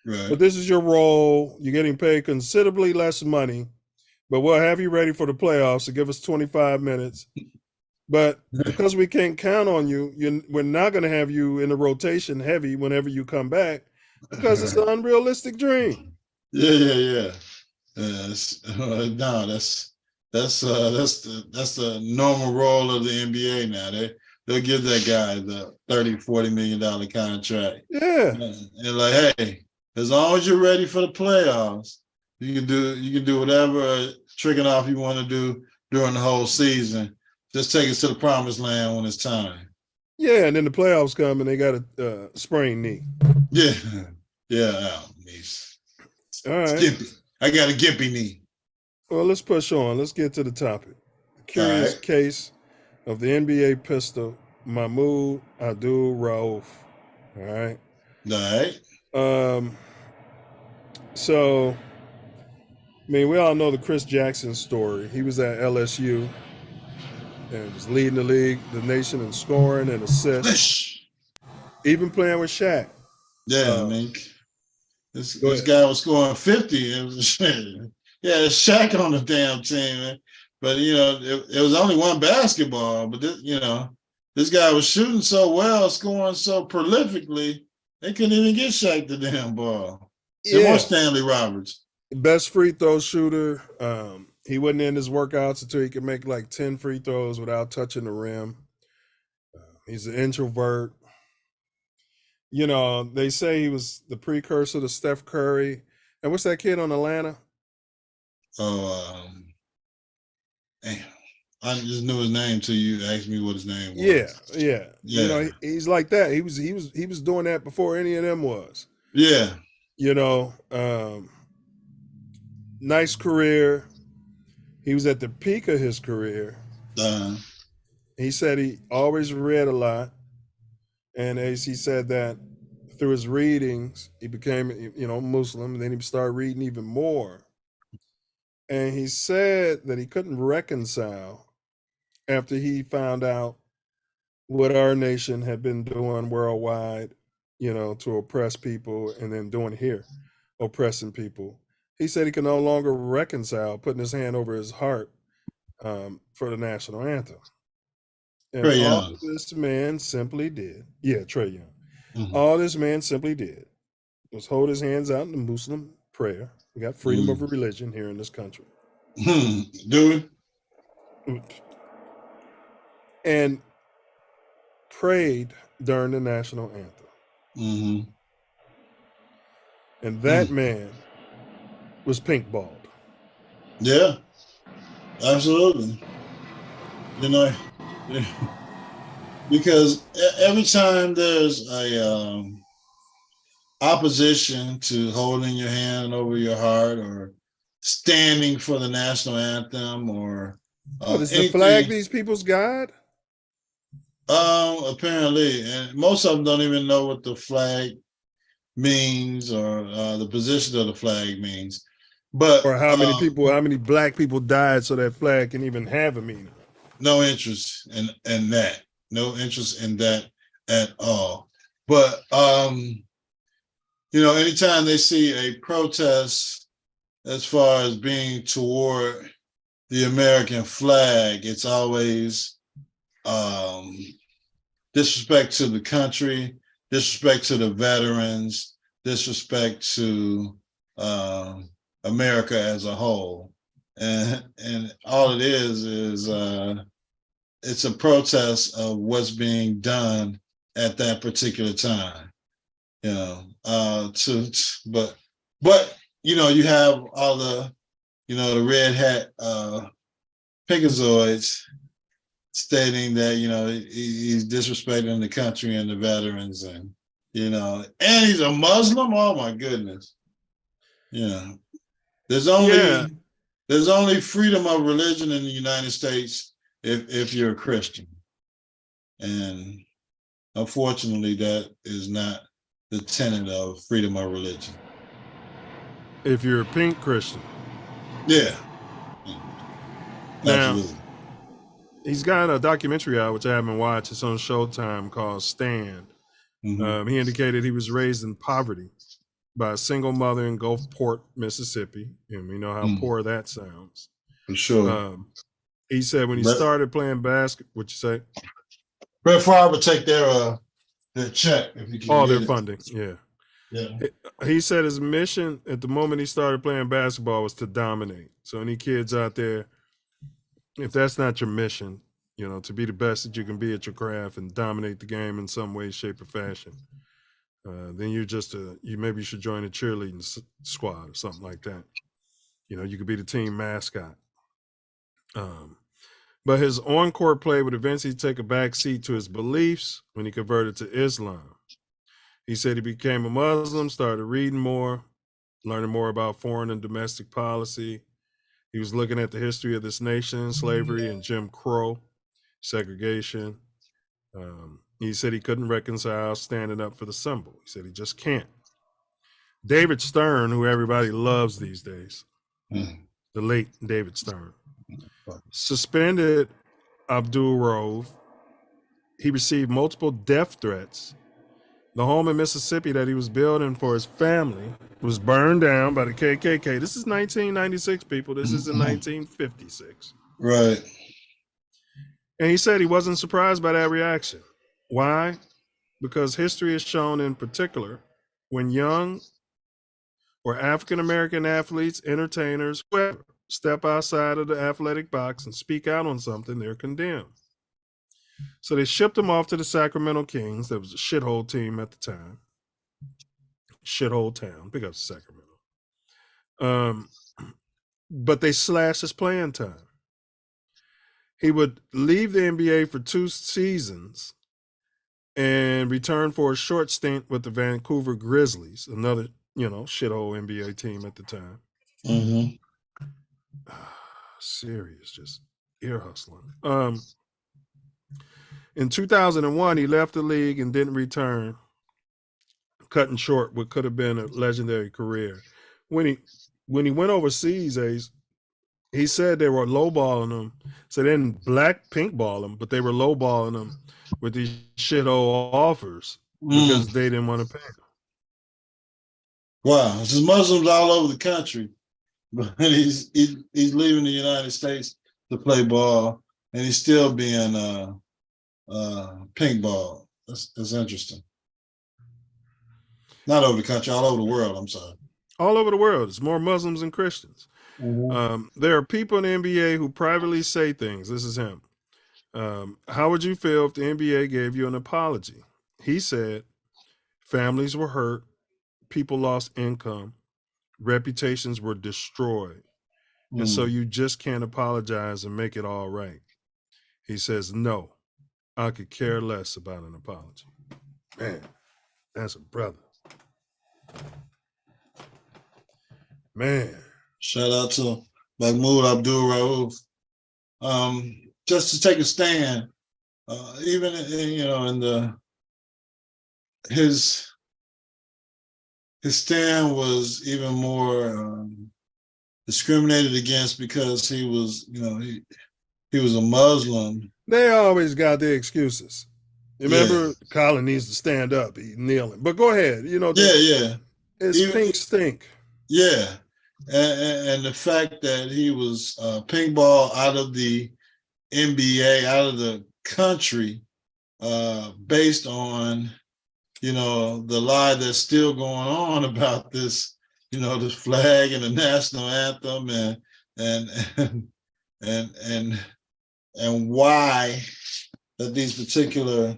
Right. But this is your role. You're getting paid considerably less money, but we'll have you ready for the playoffs. So give us 25 minutes. But because we can't count on you, we're not going to have you in the rotation heavy whenever you come back because it's an unrealistic dream. Yeah. No, that's the normal role of the NBA now. They'll give that guy the $30-40 million contract. Yeah. And like, hey, as long as you're ready for the playoffs, you can do whatever tricking off you want to do during the whole season. Just take us to the promised land when it's time. Yeah, and then the playoffs come and they got a sprained knee. Yeah. Knees. All right. Skippy. I got a gimpy knee. Well, let's push on. Let's get to the topic. Curious case of the NBA pistol, Mahmoud Abdul-Rauf. All right. All right. So, we all know the Chris Jackson story. He was at LSU and was leading the nation in scoring and assists, even playing with Shaq. Yeah, this guy was scoring 50. It was Shaq on the damn team, man. But it was only one basketball. But this guy was shooting so well, scoring so prolifically, they couldn't even get Shaq the damn ball. It was Stanley Roberts. Best free throw shooter. He wasn't in his workouts until he could make like 10 free throws without touching the rim. He's an introvert. They say he was the precursor to Steph Curry. And what's that kid on Atlanta? Oh, I just knew his name till you asked me what his name was. Yeah. He's like that. He was doing that before any of them was. Yeah. Nice career. He was at the peak of his career. He said he always read a lot. And as he said that through his readings, he became, Muslim, and then he started reading even more. And he said that he couldn't reconcile after he found out what our nation had been doing worldwide, to oppress people, and then doing here, oppressing people. He said he can no longer reconcile putting his hand over his heart for the national anthem. And Trey all Young. this man simply did, Trey Young. Mhm. All this man simply did was hold his hands out in the Muslim prayer. We got freedom of religion here in this country. Do it. And prayed during the national anthem. Mm-hmm. And that man was pink balled. Yeah, absolutely. You know, because every time there's a opposition to holding your hand over your heart or standing for the national anthem or is the flag these people's God? Apparently, and most of them don't even know what the flag means or the position of the flag means. But or how many black people died so that flag can even have a meaning. No interest in that. No interest in that at all. But anytime they see a protest as far as being toward the American flag, it's always disrespect to the country, disrespect to the veterans, disrespect to America as a whole. And all it is it's a protest of what's being done at that particular time. But you have all the the red hat Pinkazoids stating that he's disrespecting the country and the veterans, and and he's a Muslim. Oh my goodness! There's only freedom of religion in the United States if you're a Christian, and unfortunately, that is not the tenet of freedom of religion. If you're a pink Christian, yeah, now, absolutely. He's got a documentary out, which I haven't watched. It's on Showtime, called Stand. Mm-hmm. He indicated he was raised in poverty by a single mother in Gulfport, Mississippi. And we know how poor that sounds. For sure. He said when he started playing basketball, what you say? Brett Favre would take their check if you can. All their funding, yeah. Yeah. He said his mission at the moment he started playing basketball was to dominate. So any kids out there, if that's not your mission, to be the best that you can be at your craft and dominate the game in some way, shape, or fashion, then you're just maybe you should join a cheerleading squad or something like that. You could be the team mascot. But his on-court play would eventually take a back seat to his beliefs when he converted to Islam. He said he became a Muslim, started reading more, learning more about foreign and domestic policy. He was looking at the history of this nation, slavery and Jim Crow, segregation. He said he couldn't reconcile standing up for the symbol. He said he just can't. David Stern, who everybody loves these days, the late David Stern, suspended Abdul-Rauf. He received multiple death threats. The home in Mississippi that he was building for his family was burned down by the KKK. This is 1996, people. This is in 1956. Right. And he said he wasn't surprised by that reaction. Why? Because history has shown in particular when young or African-American athletes, entertainers, whoever, step outside of the athletic box and speak out on something, they're condemned. So they shipped him off to the Sacramento Kings. That was a shithole team at the time. Shithole town. Big up Sacramento. But they slashed his playing time. He would leave the NBA for 2 seasons and return for a short stint with the Vancouver Grizzlies, another, shithole NBA team at the time. Mm-hmm. Serious, just ear hustling. In 2001, he left the league and didn't return, cutting short what could have been a legendary career. When he went overseas, he said they were lowballing him. So they didn't pink ball him, but they were lowballing him with these shithole offers because they didn't want to pay him. Wow, there's Muslims all over the country but he's leaving the United States to play ball, and he's still being pink ball. That's interesting. Not over the country, all over the world. I'm sorry. All over the world. It's more Muslims than Christians. There are people in the NBA who privately say things. This is him. How would you feel if the NBA gave you an apology? He said, families were hurt, people lost income, reputations were destroyed. And so you just can't apologize and make it all right. He says, no, I could care less about an apology. Man, that's a brother. Man. Shout out to Mahmoud Abdul-Rauf. Just to take a stand, even in his stand was even more discriminated against because he was a Muslim. They always got their excuses. Remember, Colin needs to stand up, he's kneeling. But go ahead, it's even, pink stink. Yeah, and the fact that he was pink ball out of the NBA, out of the country, based on the lie that's still going on about this, the flag and the national anthem, and why that these particular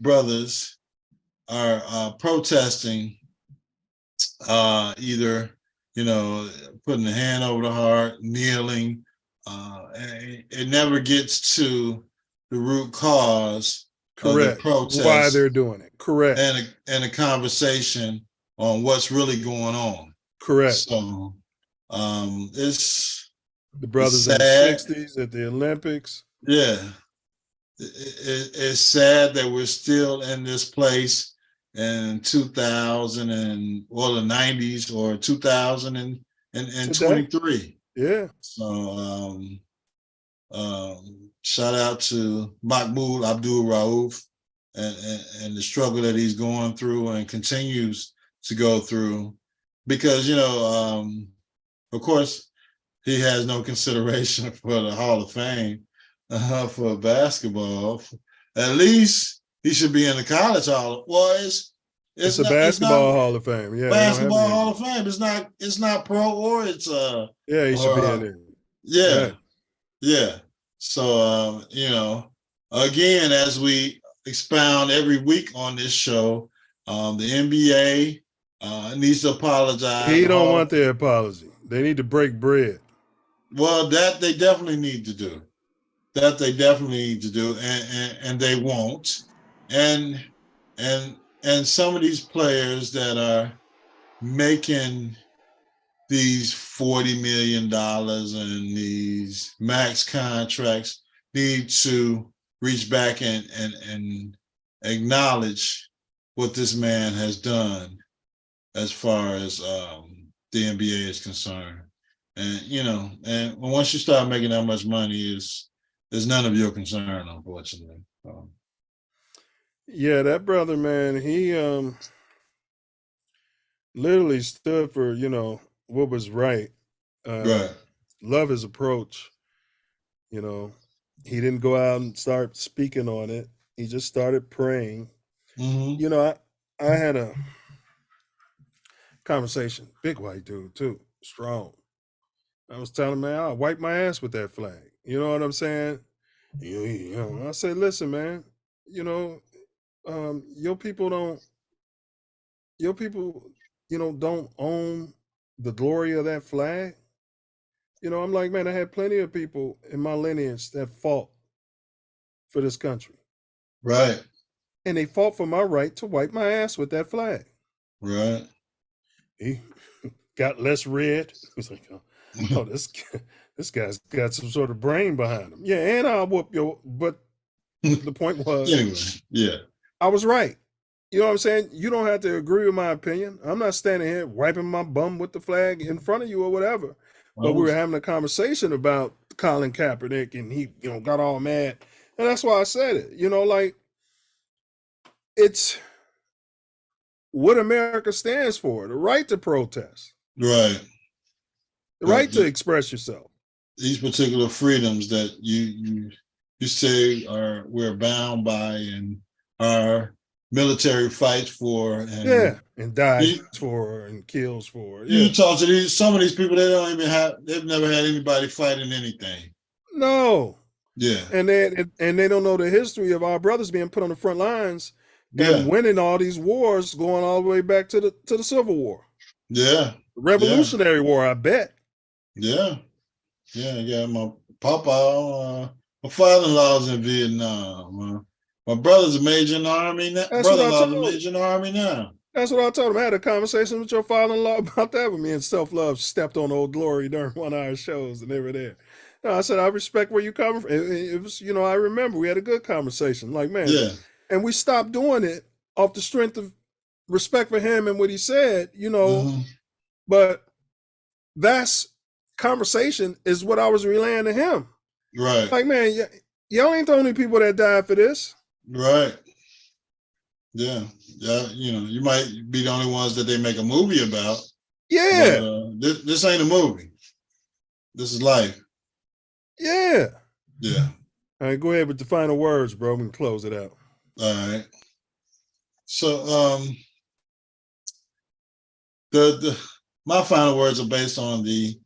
brothers are protesting, either putting the hand over the heart, kneeling. It never gets to the root cause. Correct. Of the protest, why they're doing it. Correct. And a conversation on what's really going on. Correct. So it's the brothers in the 60s at the Olympics. Yeah. It's sad that we're still in this place in 2000 or the 90s or 2023. Yeah. So shout out to Mahmoud Abdul-Rauf and the struggle that he's going through and continues to go through, because of course he has no consideration for the Hall of Fame for basketball. At least he should be in the college hall. Well, it's a basketball Hall of Fame. Yeah, basketball Hall of Fame. It's not pro or it's yeah, he should be in there. Yeah, right. Yeah. So again, as we expound every week on this show, the NBA needs to apologize. He don't want their apology. They need to break bread. Well, that they definitely need to do. And they won't. And some of these players that are making these $40 million and these max contracts need to reach back and acknowledge what this man has done as far as the NBA is concerned. And and once you start making that much money, it's none of your concern, unfortunately. Yeah, that brother, man, he literally stood for what was right. Right. Love his approach. He didn't go out and start speaking on it. He just started praying. Mm-hmm. I had a conversation, big white dude too, strong. I was telling him, man, I'll wipe my ass with that flag. You know what I'm saying? I said, listen, man, your people don't own the glory of that flag. I'm like, man, I had plenty of people in my lineage that fought for this country. Right. And they fought for my right to wipe my ass with that flag. Right. He got less red. He was like, oh, this guy's got some sort of brain behind him. Yeah, and I'll whoop your, but the point was, anyway, yeah, I was right. You know what I'm saying? You don't have to agree with my opinion. I'm not standing here wiping my bum with the flag in front of you or whatever. But we were having a conversation about Colin Kaepernick, and he, got all mad. And that's why I said it. It's what America stands for, the right to protest. Right. The right to express yourself. These particular freedoms that you say we're bound by and our military fights for, and and dies for and kills for. You talk to some of these people, they've never had anybody fighting anything. No. Yeah. And they don't know the history of our brothers being put on the front lines and winning all these wars, going all the way back to the Civil War. Yeah. The Revolutionary War, I bet. Yeah. Yeah. My papa, my father-in-law's in Vietnam. My brother's a major in the army now. Brother-in-law's a major in the army now. That's what I told him. I had a conversation with your father-in-law about that with me, and Self-Love stepped on Old Glory during one of our shows, and they were there. I said, I respect where you come from. It was, I remember we had a good conversation. Like, man, and we stopped doing it off the strength of respect for him and what he said, but that's conversation is what I was relaying to him. Right. Like, man, y'all ain't the only people that died for this. Right. Yeah. You might be the only ones that they make a movie about. Yeah. But, this ain't a movie. This is life. Yeah. Yeah. All right, go ahead with the final words, bro. We can close it out. All right. So my final words are based on the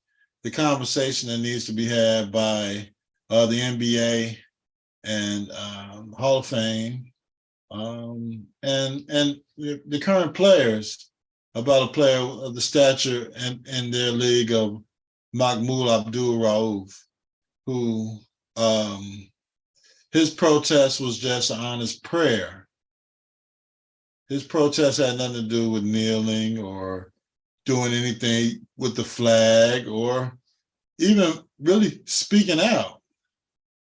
conversation that needs to be had by the NBA and Hall of Fame and the current players about a player of the stature in their league of Mahmoud Abdul-Rauf, who his protest was just an honest prayer. His protest had nothing to do with kneeling or doing anything with the flag or even really speaking out.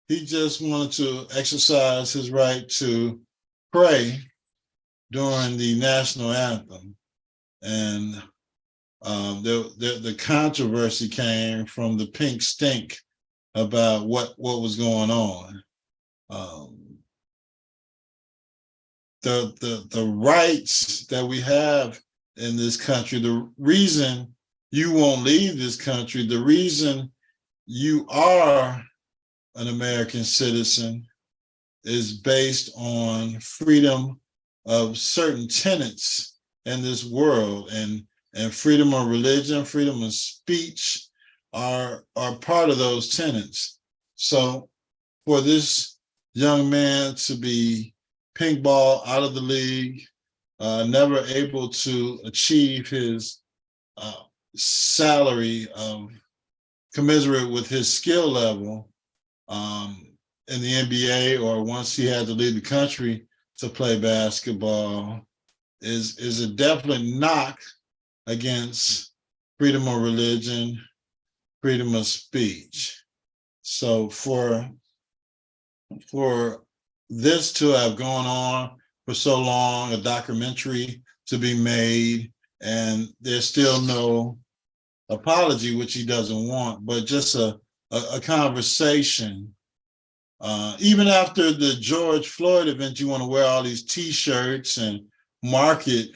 He just wanted to exercise his right to pray during the national anthem. And the controversy came from the pink stink about what was going on. The rights that we have in this country, the reason you won't leave this country, the reason you are an American citizen is based on freedom of certain tenets in this world, and freedom of religion, freedom of speech are part of those tenets. So for this young man to be pink ball out of the league, never able to achieve his salary commensurate with his skill level in the NBA, or once he had to leave the country to play basketball, is a definite knock against freedom of religion, freedom of speech. So for this to have gone on for so long, a documentary to be made, and there's still no apology, which he doesn't want, but just a conversation. Even after the George Floyd event, you want to wear all these T-shirts and market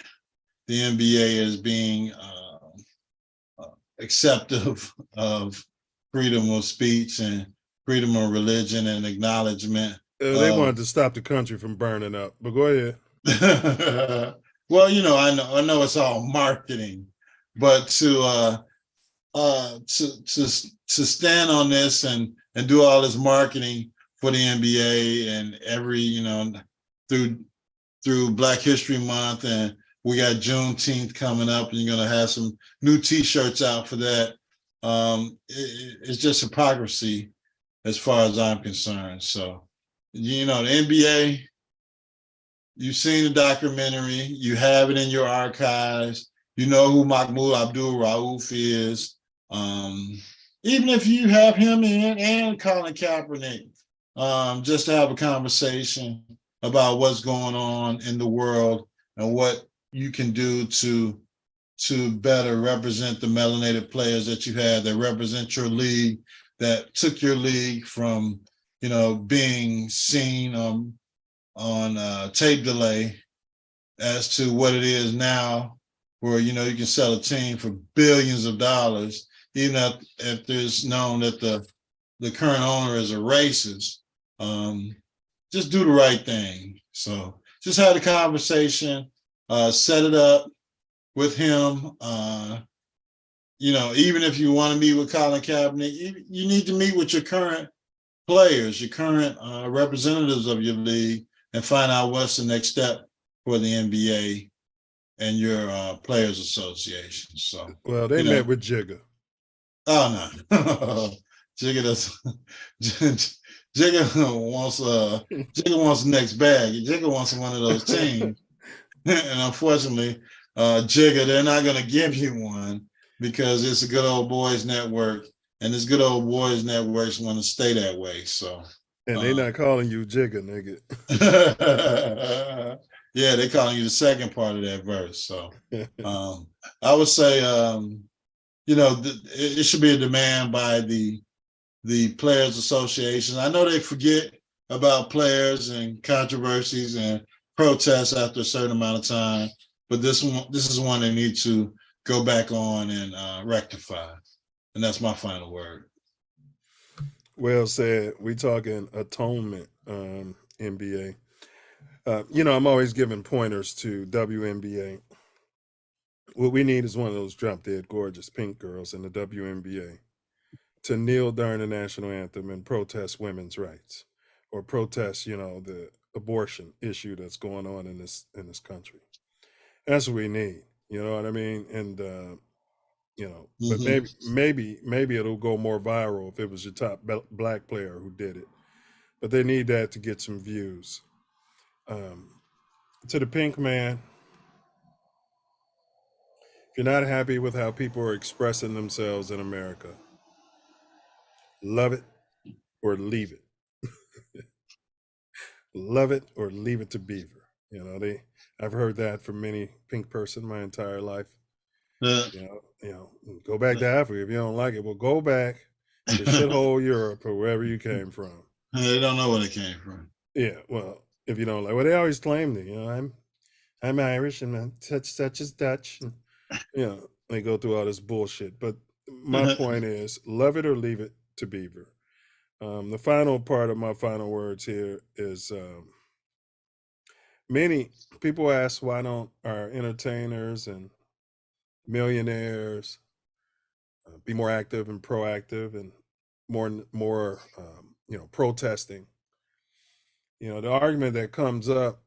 the NBA as being acceptive of freedom of speech and freedom of religion and acknowledgement. They wanted to stop the country from burning up, but go ahead. Well, I know it's all marketing, but to stand on this and do all this marketing for the NBA and every, through Black History Month, and we got Juneteenth coming up, and you're gonna have some new T-shirts out for that. It's just hypocrisy as far as I'm concerned. So, the NBA, you've seen the documentary, you have it in your archives, you know who Mahmoud Abdul-Rauf is. Even if you have him in and Colin Kaepernick, just to have a conversation about what's going on in the world and what you can do to better represent the melanated players that you had that represent your league, that took your league from, being seen on tape delay as to what it is now, where, you can sell a team for billions of dollars even if there's known that the current owner is a racist. Just do the right thing. So just have the conversation, set it up with him. Even if you want to meet with Colin Kaepernick, you need to meet with your current players, your current representatives of your league, and find out what's the next step for the NBA and your players association. So, well, they met with Jigga. Oh no, Jigga does. Jigga wants the next bag. Jigga wants one of those teams, and unfortunately, Jigga, they're not going to give you one because it's a good old boys network, and this good old boys network's going to stay that way. So, and they're not calling you Jigga, nigga. Yeah, they're calling you the second part of that verse. So, I would say, it should be a demand by the Players Association. I know they forget about players and controversies and protests after a certain amount of time, but this is one they need to go back on and rectify. And that's my final word. Well said. We talking atonement, NBA. I'm always giving pointers to WNBA. What we need is one of those drop dead gorgeous pink girls in the WNBA to kneel during the national anthem and protest women's rights, or protest, the abortion issue that's going on in this country. That's what we need. You know what I mean? And but maybe it'll go more viral if it was your top black player who did it. But they need that to get some views. To the pink man, if you're not happy with how people are expressing themselves in America, love it or leave it. Love it or leave it to Beaver. I've heard that from many pink person my entire life. Go back to Africa if you don't like it. Well, go back to shithole Europe or wherever you came from. They don't know where they came from. Yeah, well, if you don't like, well, they always claim that. I'm Irish and such is Dutch. And, they go through all this bullshit. But my point is, love it or leave it to Beaver. The final part of my final words here is many people ask why don't our entertainers and millionaires be more active and proactive and more protesting. The argument that comes up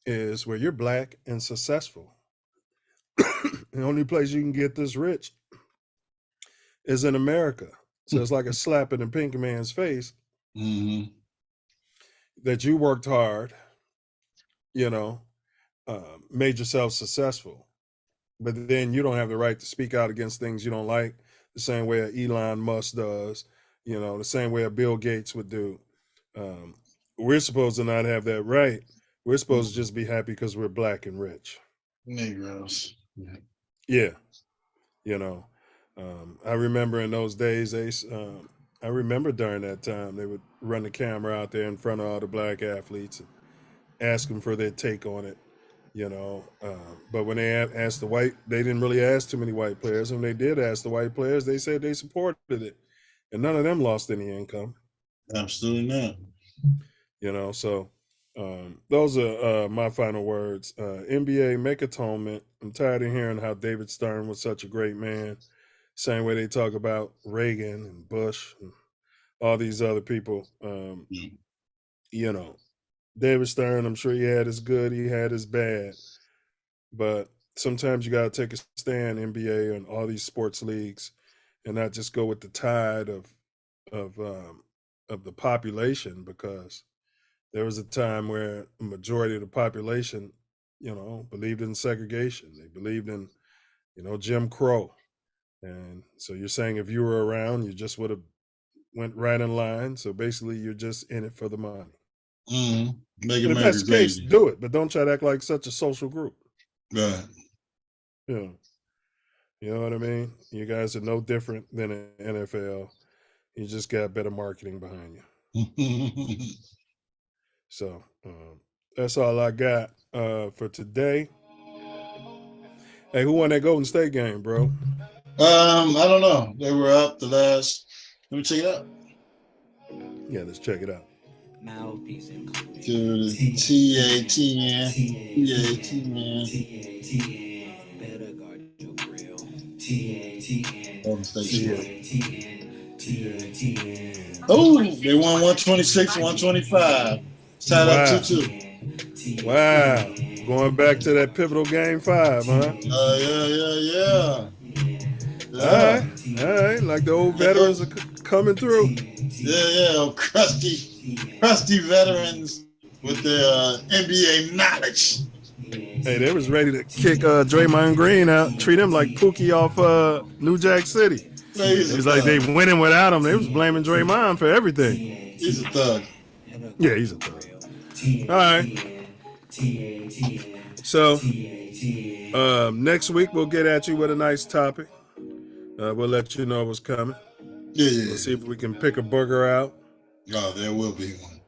is, well, you're black and successful. The only place you can get this rich is in America. So it's like a slap in the pink man's face that you worked hard, made yourself successful, but then you don't have the right to speak out against things you don't like the same way Elon Musk does, the same way a Bill Gates would do. We're supposed to not have that right. We're supposed to just be happy because we're black and rich. Negroes. Yeah. I remember in those days, I remember during that time, they would run the camera out there in front of all the black athletes and ask them for their take on it, But when they asked they didn't really ask too many white players. And when they did ask the white players, they said they supported it. And none of them lost any income. Absolutely not. So those are my final words. NBA, make atonement. I'm tired of hearing how David Stern was such a great man. Same way they talk about Reagan and Bush and all these other people. David Stern, I'm sure he had his good, he had his bad. But sometimes you got to take a stand, NBA and all these sports leagues, and not just go with the tide of the population, because there was a time where a majority of the population, believed in segregation. They believed in, Jim Crow. And so you're saying if you were around, you just would have went right in line. So basically you're just in it for the money. Make and if that's the case, do it. But don't try to act like such a social group. Right. You know what I mean? You guys are no different than an NFL. You just got better marketing behind you. So that's all I got for today. Hey, who won that Golden State game, bro? I don't know. They were up the last. Let me check it out. Yeah, let's check it out. Mouthpiece Incl. To the TATN. Better guard your grill. TATN. Oh, they won 126, 125. Tied up 2-2. Wow. Going back to that pivotal game 5, huh? Yeah. All right. Like the old veterans are coming through. Yeah. Crusty veterans with their NBA knowledge. Hey, they was ready to kick Draymond Green out, treat him like Pookie off New Jack City. It's like they winning without him. They was blaming Draymond for everything. He's a thug. Yeah, he's a thug. All right. So next week we'll get at you with a nice topic. We'll let you know what's coming. Yeah. We'll see if we can pick a burger out. Oh, there will be one.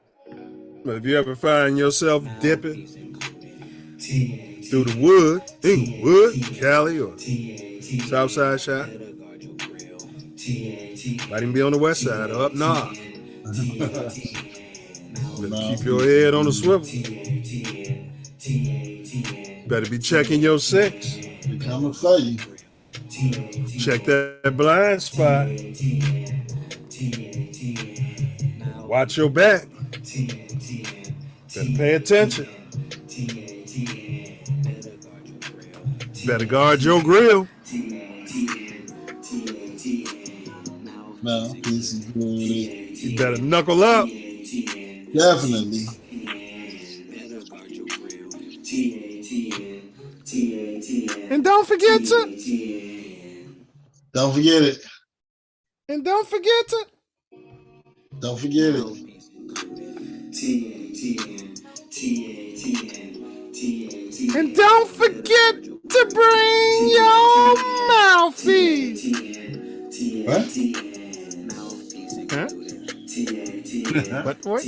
But if you ever find yourself dipping through the wood, Inglewood, Cali, or Southside Shop, might even be on the west side or up north. Better keep your head on the swivel. Better be checking your six. They coming for you. Check that blind spot. Watch your back. Better pay attention. Better guard your grill. Mouthpiece is good. You better knuckle up. Definitely. And don't forget to. Don't forget it. And don't forget to. Don't forget it. And don't forget to bring your mouthpiece. What? Huh? What?